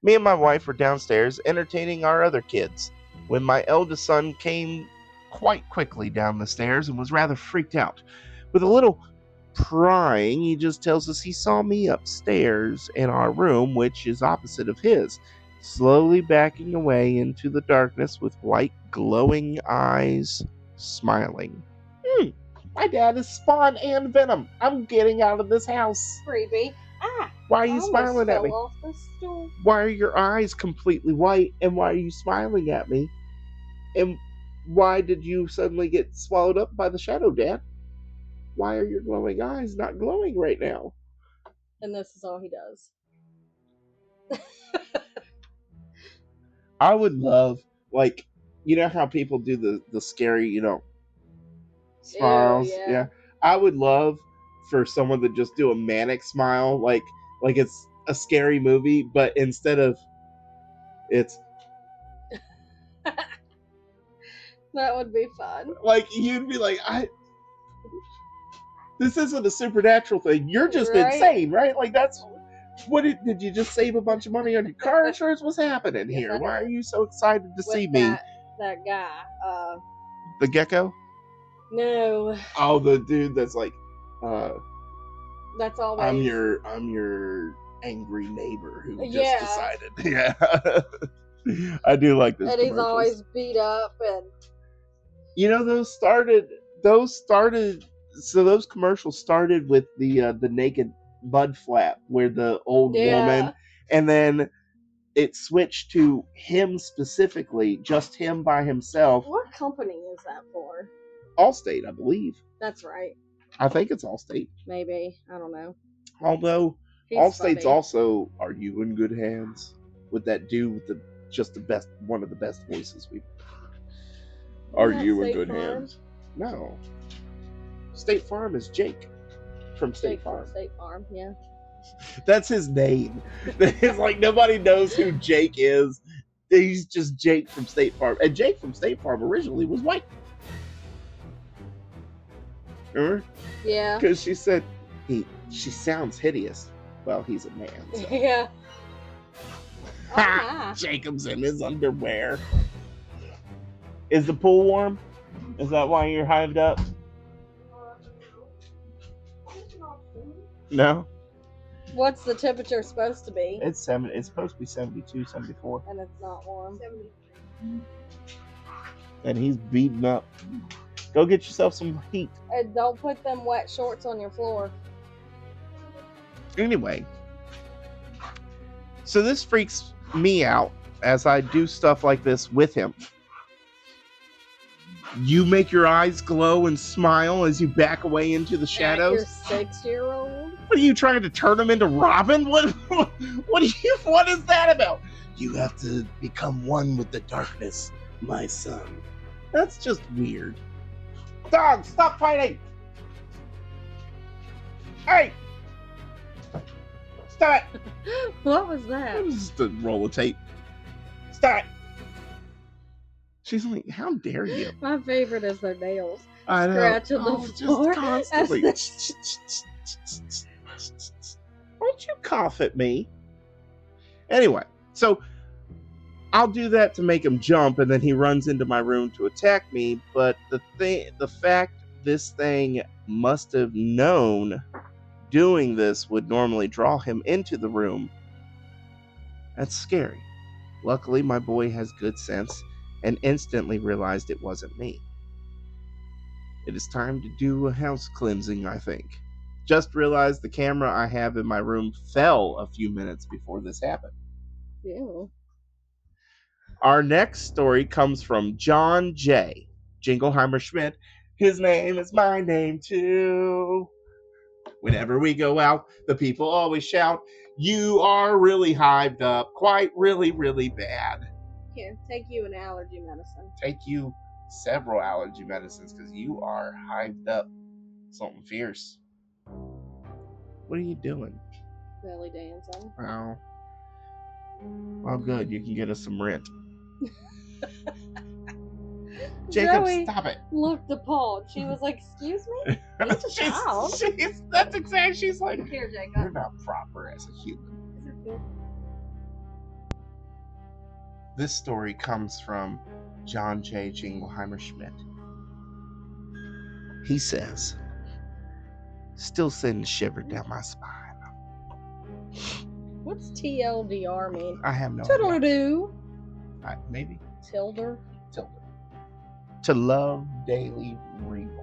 Me and my wife were downstairs entertaining our other kids when my eldest son came quite quickly down the stairs and was rather freaked out. With a little prying, he just tells us he saw me upstairs in our room, which is opposite of his, slowly backing away into the darkness with white glowing eyes, smiling. My dad is Spawn and Venom. I'm getting out of this house. Creepy. Why are you smiling at me? Off the stool. Why are your eyes completely white, and why are you smiling at me? And why did you suddenly get swallowed up by the shadow, Dad? why are your glowing eyes not glowing right now? And this is all he does. I would love, like, you know how people do the scary, smiles? Ew, yeah. Yeah. I would love for someone to just do a manic smile, like it's a scary movie, but instead of it's That would be fun. like you'd be like, this isn't a supernatural thing. You're just Right? insane, right? Like that's what did you just save a bunch of money on your car insurance? What's happening Yes, here? I Why are did. you so excited to see With me? that guy. The gecko? No, Oh, the dude that's like, that's always. I'm your angry neighbor who just Yeah. decided. Yeah. I do like this. And he's commercials. always beat up and. Those started. So those commercials started with the naked mud flap where the old woman, and then it switched to him specifically, just him by himself. What company is that for? Allstate, I believe. That's right. I think it's Allstate. Maybe. I don't know. Although He's Allstate's funny. also, are you in good hands? With that dude with one of the best voices we've. Are you in good hands? No. State Farm is Jake from State Farm. State Farm, yeah. That's his name. It's like nobody knows who Jake is. He's just Jake from State Farm. And Jake from State Farm originally was white. Remember? Yeah. Because she said she sounds hideous. Well, he's a man. So. Yeah. Ha! Jacob's in his underwear. Is the pool warm? Is that why you're hyped up? No? What's the temperature supposed to be? It's supposed to be 72, 74. And it's not warm. And he's beaten up. Go get yourself some heat. And don't put them wet shorts on your floor. Anyway. So this freaks me out as I do stuff like this with him. You make your eyes glow and smile as you back away into the shadows. Your 6-year-old? What are you trying to turn him into Robin? What is that about? You have to become one with the darkness, my son. That's just weird. Dog, stop fighting! Hey! Stop it! What was that? It was just a roll of tape. Stop it! She's like, how dare you? My favorite is their nails. I know. Scratching the floor. Just constantly. Don't you cough at me. Anyway, so I'll do that to make him jump, and then he runs into my room to attack me. But the fact this thing must have known doing this would normally draw him into the room, that's scary. Luckily, my boy has good sense and instantly realized it wasn't me. It is time to do a house cleansing, I think. Just realized the camera I have in my room fell a few minutes before this happened. Ew. Our next story comes from John J. Jingleheimer Schmidt. His name is my name too. Whenever we go out, the people always shout, "You are really hyped up, quite really, really bad." Here, take you an allergy medicine. Take you several allergy medicines because you are hyped up. Something fierce. What are you doing? Belly dancing. Oh. Well, good. You can get us some rent. Jacob, Zoe stop it. Looked appalled. She was like, "Excuse me? He's a child." That's exactly. She's like, Here, Jacob. you're not proper as a human. This story comes from John J. Jingleheimer Schmidt. He says, still sending a shiver down my spine. What's TLDR mean? I have no idea. Toodle-doo. Maybe. Tilder. To love daily rewind.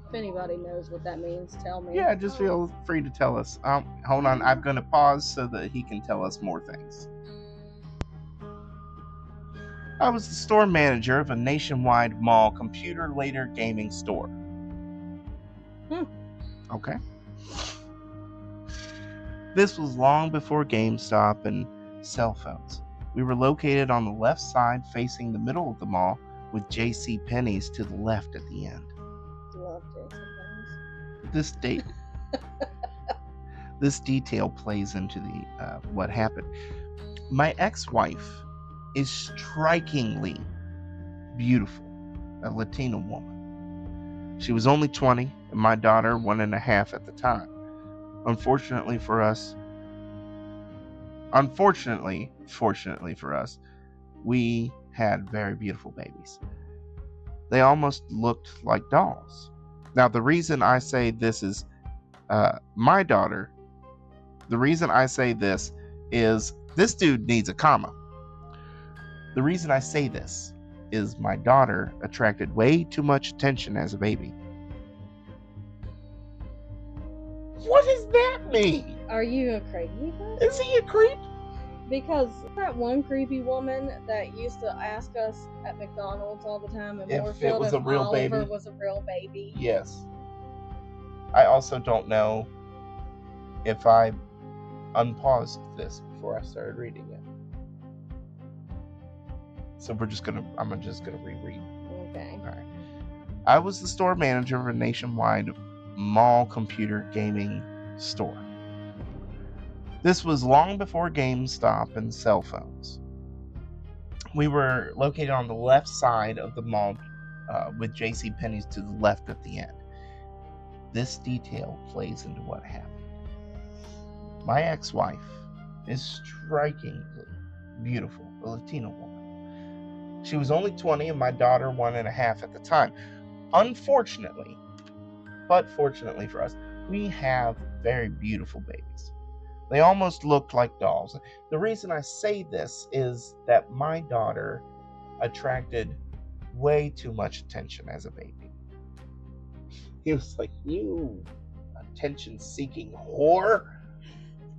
If anybody knows what that means, tell me. Yeah, just feel free to tell us. Hold on, I'm going to pause so that he can tell us more things. I was the store manager of a nationwide mall computer later gaming store. Okay. This was long before GameStop and cell phones. We were located on the left side facing the middle of the mall with J.C. Penney's to the left at the end. Love J.C. Penney's. This detail plays into the what happened. My ex-wife is strikingly beautiful, a Latina woman. She was only 20, and my daughter 1.5 at the time. Fortunately for us, we had very beautiful babies. They almost looked like dolls. Now, the reason I say this is my daughter, the reason I say this is this dude needs a comma. The reason I say this is my daughter attracted way too much attention as a baby. What does that mean? Are you a crazy person? Is he a creep? Because that one creepy woman that used to ask us at McDonald's all the time in Moorfield if Oliver was a real baby. Yes. I also don't know if I unpaused this before I started reading it. So I'm just gonna reread. Okay. All right. I was the store manager of a nationwide mall computer gaming store. This was long before GameStop and cell phones. We were located on the left side of the mall with J.C. Penney's to the left at the end. This detail plays into what happened. My ex-wife is strikingly beautiful, a Latina woman. She was only 20 and my daughter 1.5 at the time. Unfortunately, but fortunately for us, we have very beautiful babies. They almost looked like dolls. The reason I say this is that my daughter attracted way too much attention as a baby. He was like, "You attention-seeking whore."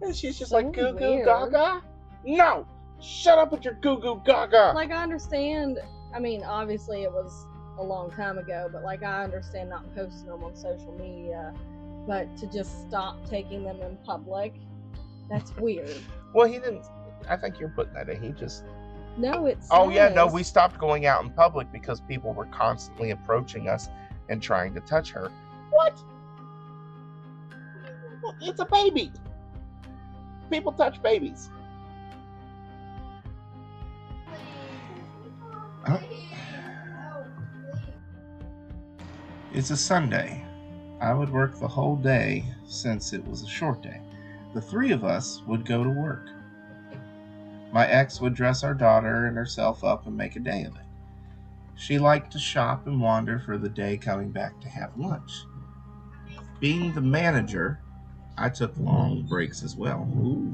And she's just like, "Goo goo gaga?" No! Shut up with your goo goo gaga! Like, I understand, I mean, obviously it was a long time ago, but like, I understand not posting them on social media, but to just stop taking them in public, that's weird. Well, he didn't, I think you're putting that in, he just... No, it's. Oh yeah, no, we stopped going out in public because people were constantly approaching us and trying to touch her. What? It's a baby. People touch babies. Oh. It's a Sunday. I would work the whole day since it was a short day. The three of us would go to work. My ex would dress our daughter and herself up and make a day of it. She liked to shop and wander for the day, coming back to have lunch. Being the manager, I took long breaks as well. Ooh.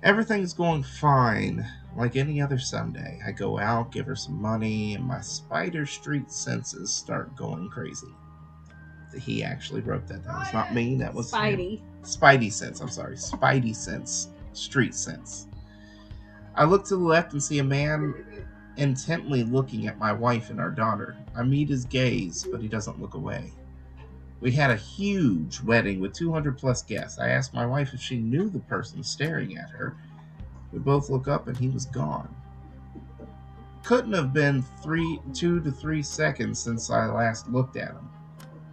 Everything's going fine, like any other Sunday. I go out, give her some money, and my Spider Street senses start going crazy. He actually wrote that. That was not me. That was Spidey. Spidey sense. I'm sorry. Spidey sense. Street sense. I look to the left and see a man intently looking at my wife and our daughter. I meet his gaze, but he doesn't look away. We had a huge wedding with 200 plus guests. I asked my wife if she knew the person staring at her. We both look up and he was gone. Couldn't have been 2 to 3 seconds since I last looked at him.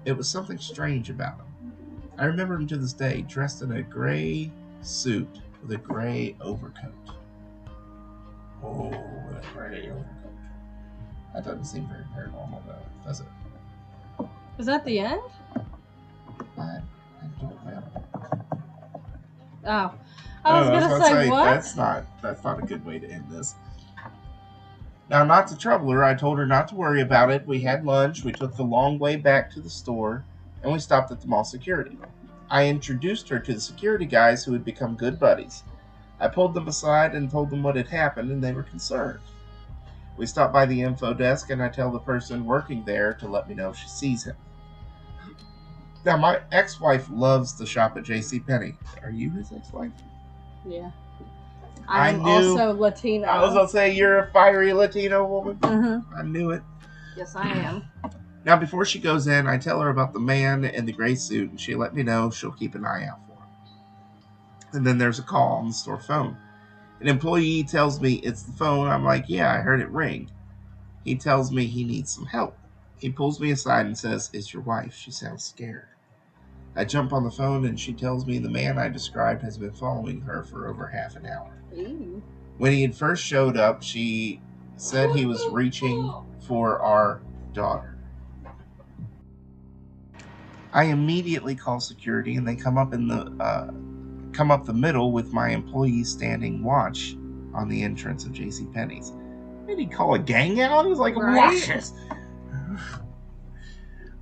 It was something strange about him. I remember him to this day, dressed in a gray suit with a gray overcoat. Oh, with a gray overcoat. That doesn't seem very paranormal, though, does it? Is that the end? I don't know. Oh. I was gonna say, what? That's not a good way to end this. Now, not to trouble her, I told her not to worry about it. We had lunch, we took the long way back to the store, and we stopped at the mall security. I introduced her to the security guys who had become good buddies. I pulled them aside and told them what had happened, and they were concerned. We stopped by the info desk, and I tell the person working there to let me know if she sees him. Now, my ex-wife loves to shop at J.C. Penney. Are you his ex-wife? Yeah. I I'm knew- also Latino. I was going to say, you're a fiery Latino woman. Mm-hmm. I knew it. Yes, I am. Now, before she goes in, I tell her about the man in the gray suit, and she let me know she'll keep an eye out for him. And then there's a call on the store phone. An employee tells me it's the phone. I'm like, yeah, I heard it ring. He tells me he needs some help. He pulls me aside and says, it's your wife. She sounds scared. I jump on the phone, and she tells me the man I described has been following her for over half an hour. Ooh. When he had first showed up, she said he was reaching for our daughter. I immediately call security, and they come up the middle with my employees standing watch on the entrance of JCPenney's. Did he call a gang out? He was like, watch this.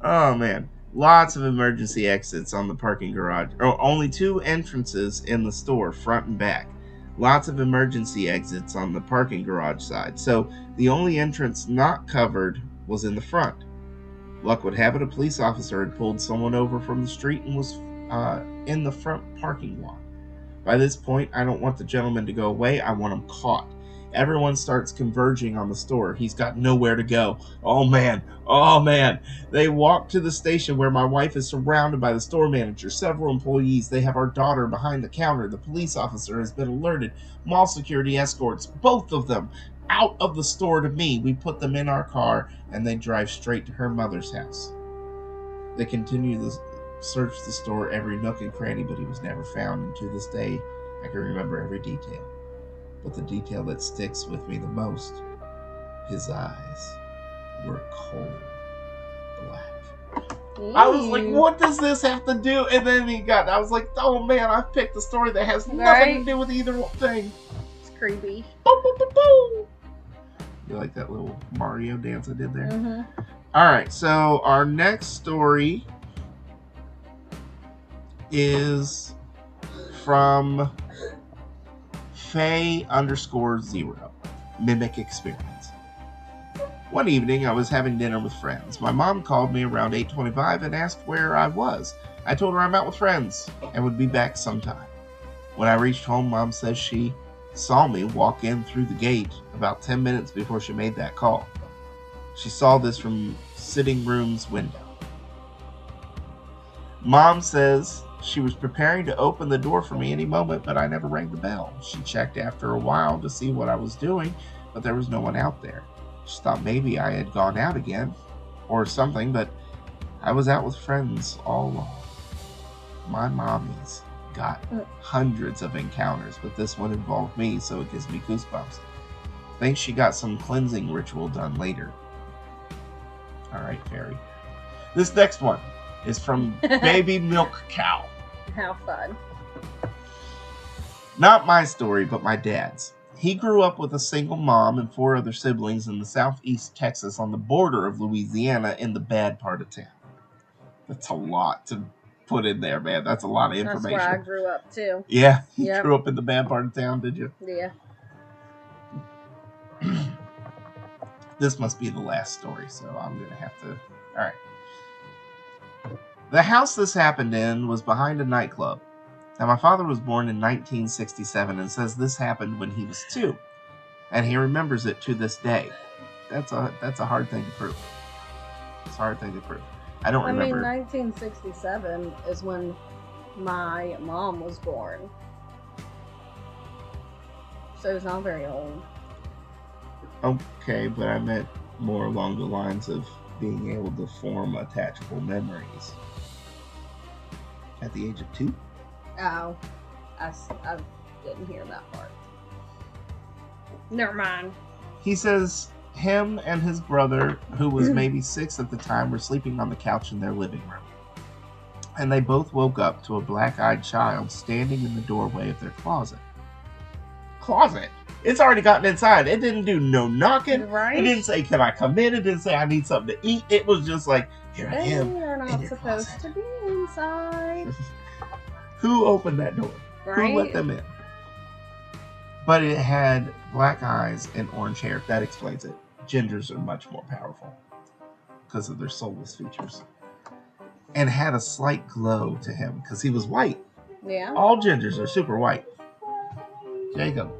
Oh man, lots of emergency exits on the parking garage. Only 2 entrances in the store, front and back. Lots of emergency exits on the parking garage side. So the only entrance not covered was in the front. Luck would have it, a police officer had pulled someone over from the street and was in the front parking lot. By this point, I don't want the gentleman to go away. I want him caught. Everyone starts converging on the store. He's got nowhere to go. Oh man. They walk to the station where my wife is surrounded by the store manager, several employees. They have our daughter behind the counter. The police officer has been alerted. Mall security escorts, both of them, out of the store to me. We put them in our car and they drive straight to her mother's house. They continue to search the store, every nook and cranny, but he was never found. And to this day, I can remember every detail. But the detail that sticks with me the most, his eyes were cold black. I was like, what does this have to do? And then I was like, oh man, I've picked a story that has nothing to do with either thing. It's creepy. Boom, boom, boom, boom. You like that little Mario dance I did there? Mm-hmm. Alright, so our next story is from Faye_0, Mimic Experience. One evening, I was having dinner with friends. My mom called me around 8:25 and asked where I was. I told her I'm out with friends and would be back sometime. When I reached home, Mom says she saw me walk in through the gate about 10 minutes before she made that call. She saw this from sitting room's window. Mom says she was preparing to open the door for me any moment, but I never rang the bell. She checked after a while to see what I was doing, but there was no one out there. She thought maybe I had gone out again or something, but I was out with friends all along. My mommy's got hundreds of encounters, but this one involved me, so it gives me goosebumps. Think she got some cleansing ritual done later. Alright, Fairy. This next one is from Baby Milk Cow. How fun. Not my story, but my dad's. He grew up with a single mom and 4 other siblings in the southeast Texas on the border of Louisiana in the bad part of town. That's a lot to put in there, man. That's a lot of information. That's where I grew up, too. Yeah, you grew up in the bad part of town, did you? Yeah. This must be the last story, so I'm going to have to... Alright. The house this happened in was behind a nightclub. Now, my father was born in 1967 and says this happened when he was 2. And he remembers it to this day. That's a hard thing to prove. It's a hard thing to prove. I don't remember. 1967 is when my mom was born. So it's not very old. Okay, but I meant more along the lines of being able to form attachable memories. At the age of 2? Oh, I didn't hear that part. Never mind. He says him and his brother, who was maybe 6 at the time, were sleeping on the couch in their living room. And they both woke up to a black-eyed child standing in the doorway of their closet. Closet? It's already gotten inside. It didn't do no knocking. Right? It didn't say, can I come in? It didn't say, I need something to eat. It was just like, here I am. You're not supposed to be inside. Who opened that door? Right? Who let them in? But it had black eyes and orange hair. That explains it. Gingers are much more powerful because of their soulless features. And had a slight glow to him because he was white. Yeah. All gingers are super white. Jacob,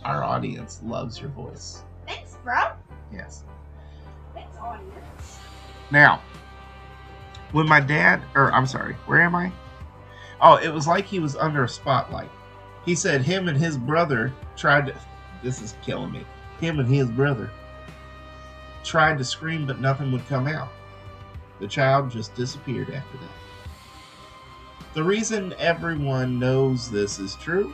our audience loves your voice. Thanks, bro. Yes. Thanks, audience. Now, when my dad, where am I? Oh, it was like he was under a spotlight. He said him and his brother this is killing me. Him and his brother tried to scream, but nothing would come out. The child just disappeared after that. The reason everyone knows this is true,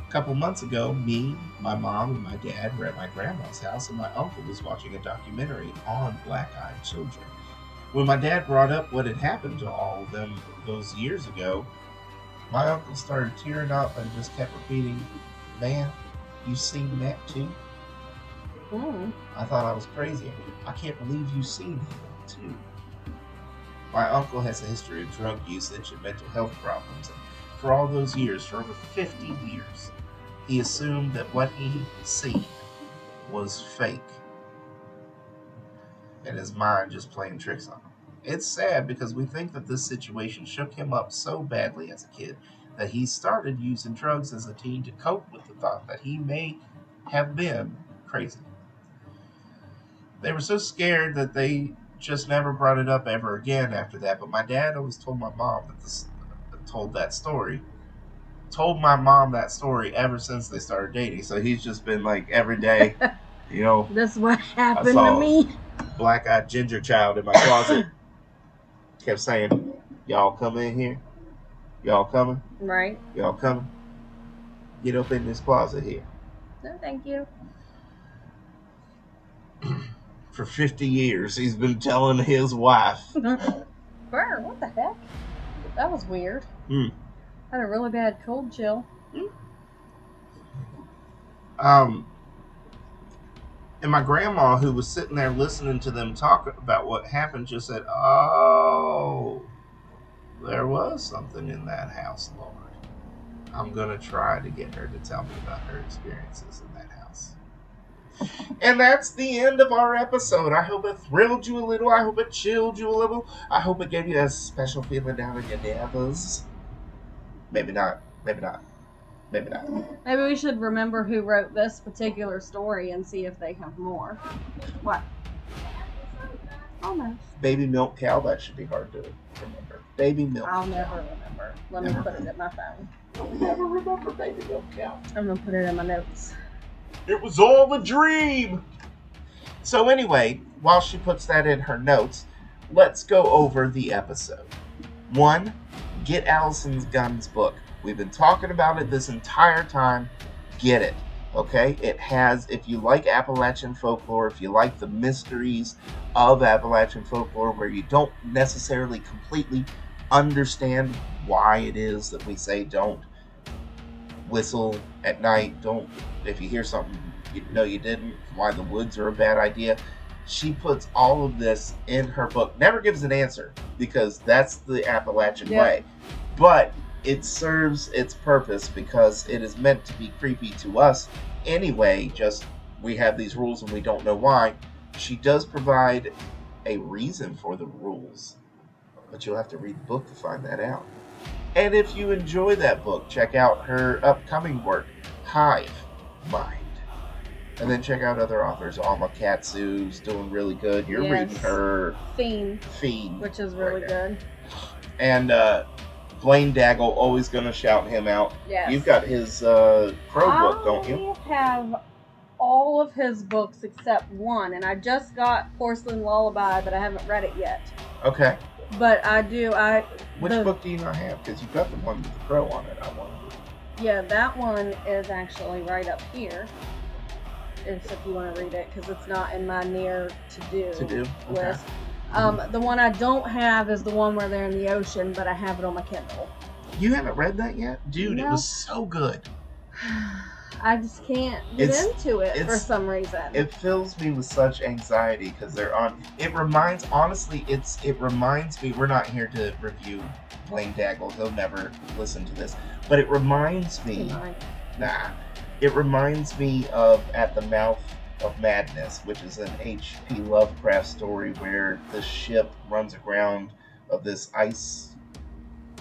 a couple months ago, me, my mom, and my dad were at my grandma's house, and my uncle was watching a documentary on black-eyed children. When my dad brought up what had happened to all of them those years ago, my uncle started tearing up and just kept repeating, "Man, you seen that too?" I thought I was crazy. I can't believe you seen him too. My uncle has a history of drug usage and mental health problems, and for all those years, for over 50 years, he assumed that what he seen was fake, and his mind just playing tricks on him. It's sad because we think that this situation shook him up so badly as a kid that he started using drugs as a teen to cope with the thought that he may have been crazy. They were so scared that they just never brought it up ever again after that, but my dad always told my mom told my mom that story ever since they started dating. So he's just been like every day, This is what happened to me. Black-eyed ginger child in my closet. Kept saying, "Y'all come in here. Y'all coming? Right. Y'all coming? Get up in this closet here." No, thank you. For 50 years, he's been telling his wife. Burr, what the heck? That was weird. I had a really bad cold chill. And my grandma, who was sitting there listening to them talk about what happened, just said, "Oh, there was something in that house, Lord. I'm going to try to get her to tell me about her experiences in that house." And that's the end of our episode. I hope it thrilled you a little. I hope it chilled you a little. I hope it gave you a special feeling down in your nerves. Maybe not. Maybe not. Maybe not. Maybe we should remember who wrote this particular story and see if they have more. What? Almost. Baby milk cow, that should be hard to remember. Baby milk I'll cow. never remember. Let me put it in my phone. I'll never remember baby milk cow. I'm going to put it in my notes. It was all a dream. So anyway, while she puts that in her notes, let's go over the episode. 1, get Allison Gunn's book. We've been talking about it this entire time. Get it, okay? It has, if you like Appalachian folklore, if you like the mysteries of Appalachian folklore where you don't necessarily completely understand why it is that we say don't whistle at night, if you hear something you know you didn't, why the woods are a bad idea. She puts all of this in her book. Never gives an answer because that's the Appalachian way. But it serves its purpose because it is meant to be creepy to us anyway, just we have these rules and we don't know why. She does provide a reason for the rules, but you'll have to read the book to find that out. And if you enjoy that book, check out her upcoming work, Hive Mind. And then check out other authors. Alma Katsu's doing really good. You're reading her Fiend, which is really good. And Blaine Daggle, always going to shout him out. Yes. You've got his Crow book, don't you? I have all of his books except one, and I just got Porcelain Lullaby, but I haven't read it yet. Okay. But I do. Which book do you not have? Because you've got the one with the crow on it. I want to. Yeah, that one is actually right up here. If you want to read it, because it's not in my near to-do list. Okay. The one I don't have is the one where they're in the ocean, but I have it on my Kindle. You haven't read that yet? Dude, No. It was so good. I just can't get into it for some reason. It fills me with such anxiety because they're on. It reminds me. We're not here to review Blaine Daggle. He'll never listen to this. But it reminds me. It reminds me of At the Mouth of Madness, which is an H.P. Lovecraft story where the ship runs aground of this ice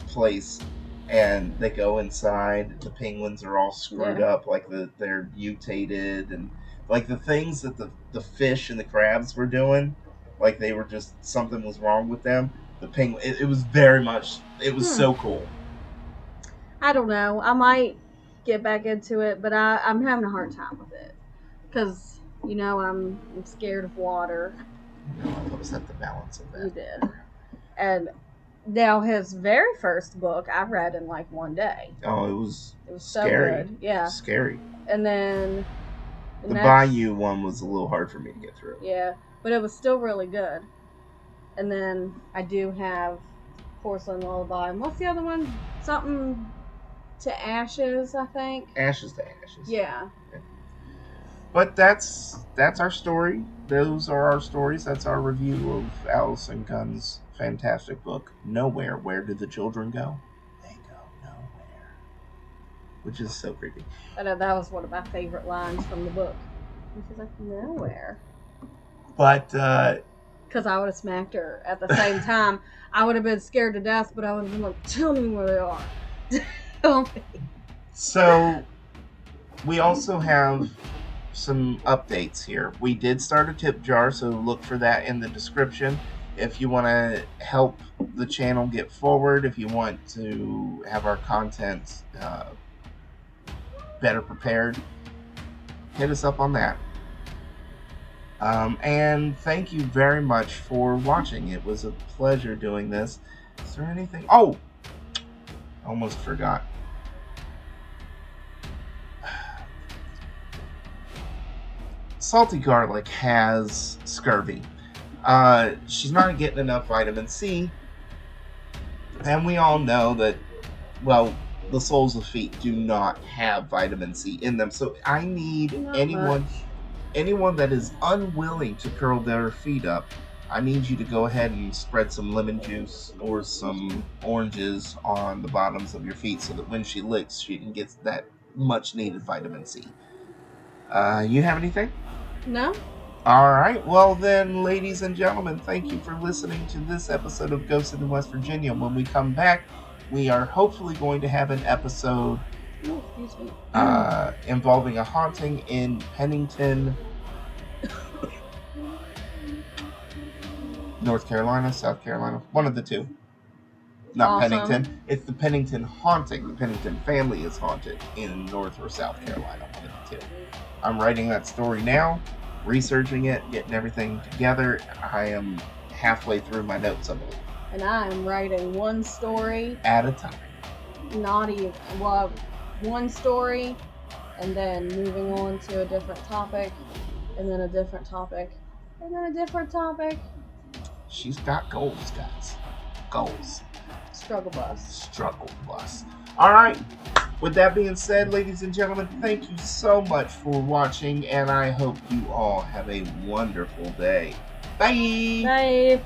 place and they go inside. The penguins are all screwed up, like they're mutated, and like the things that the fish and the crabs were doing, like they were just something was wrong with them. The penguin, it was very much, it was so cool. I don't know. I might get back into it, but I'm having a hard time with it because I'm scared of water. No, I upset the balance of that. You did, and now his very first book I read in like one day. Oh, it was scary. So good. Yeah, scary. And then the Bayou one was a little hard for me to get through. Yeah, but it was still really good. And then I do have Porcelain Lullaby. And what's the other one? Something to Ashes, I think. Ashes to Ashes. Yeah. But that's our story. Those are our stories. That's our review of Allison Gunn's fantastic book, Nowhere. Where did the children go? They go nowhere. Which is so creepy. I know that was one of my favorite lines from the book. She's like, nowhere. But, because I would have smacked her at the same time. I would have been scared to death, but I would have been like, tell me where they are. Tell me. So, we also have some updates here. We did start a tip jar, so look for that in the description. If you want to help the channel get forward, if you want to have our content better prepared, hit us up on that. And thank you very much for watching. It was a pleasure doing this. Is there anything? Oh! Almost forgot. Salty Garlic has scurvy. She's not getting enough vitamin C. And we all know that, well, the soles of feet do not have vitamin C in them. So I need anyone that is unwilling to curl their feet up, I need you to go ahead and spread some lemon juice or some oranges on the bottoms of your feet so that when she licks, she can get that much needed vitamin C. You have anything? No. All right. Well then, ladies and gentlemen, thank you for listening to this episode of Ghosts in West Virginia. When we come back, we are hopefully going to have an episode involving a haunting in Pennington, North Carolina, South Carolina, one of the two. Not awesome. Pennington. It's the Pennington haunting. The Pennington family is haunted in North or South Carolina, one of the two. I'm writing that story now, researching it, getting everything together. I am halfway through my notes, I believe. And I am writing one story at a time. Not even, well, one story, and then moving on to a different topic, and then a different topic, and then a different topic. She's got goals, guys. Goals. Struggle bus. Struggle bus. All right. With that being said, ladies and gentlemen, thank you so much for watching, and I hope you all have a wonderful day. Bye. Bye.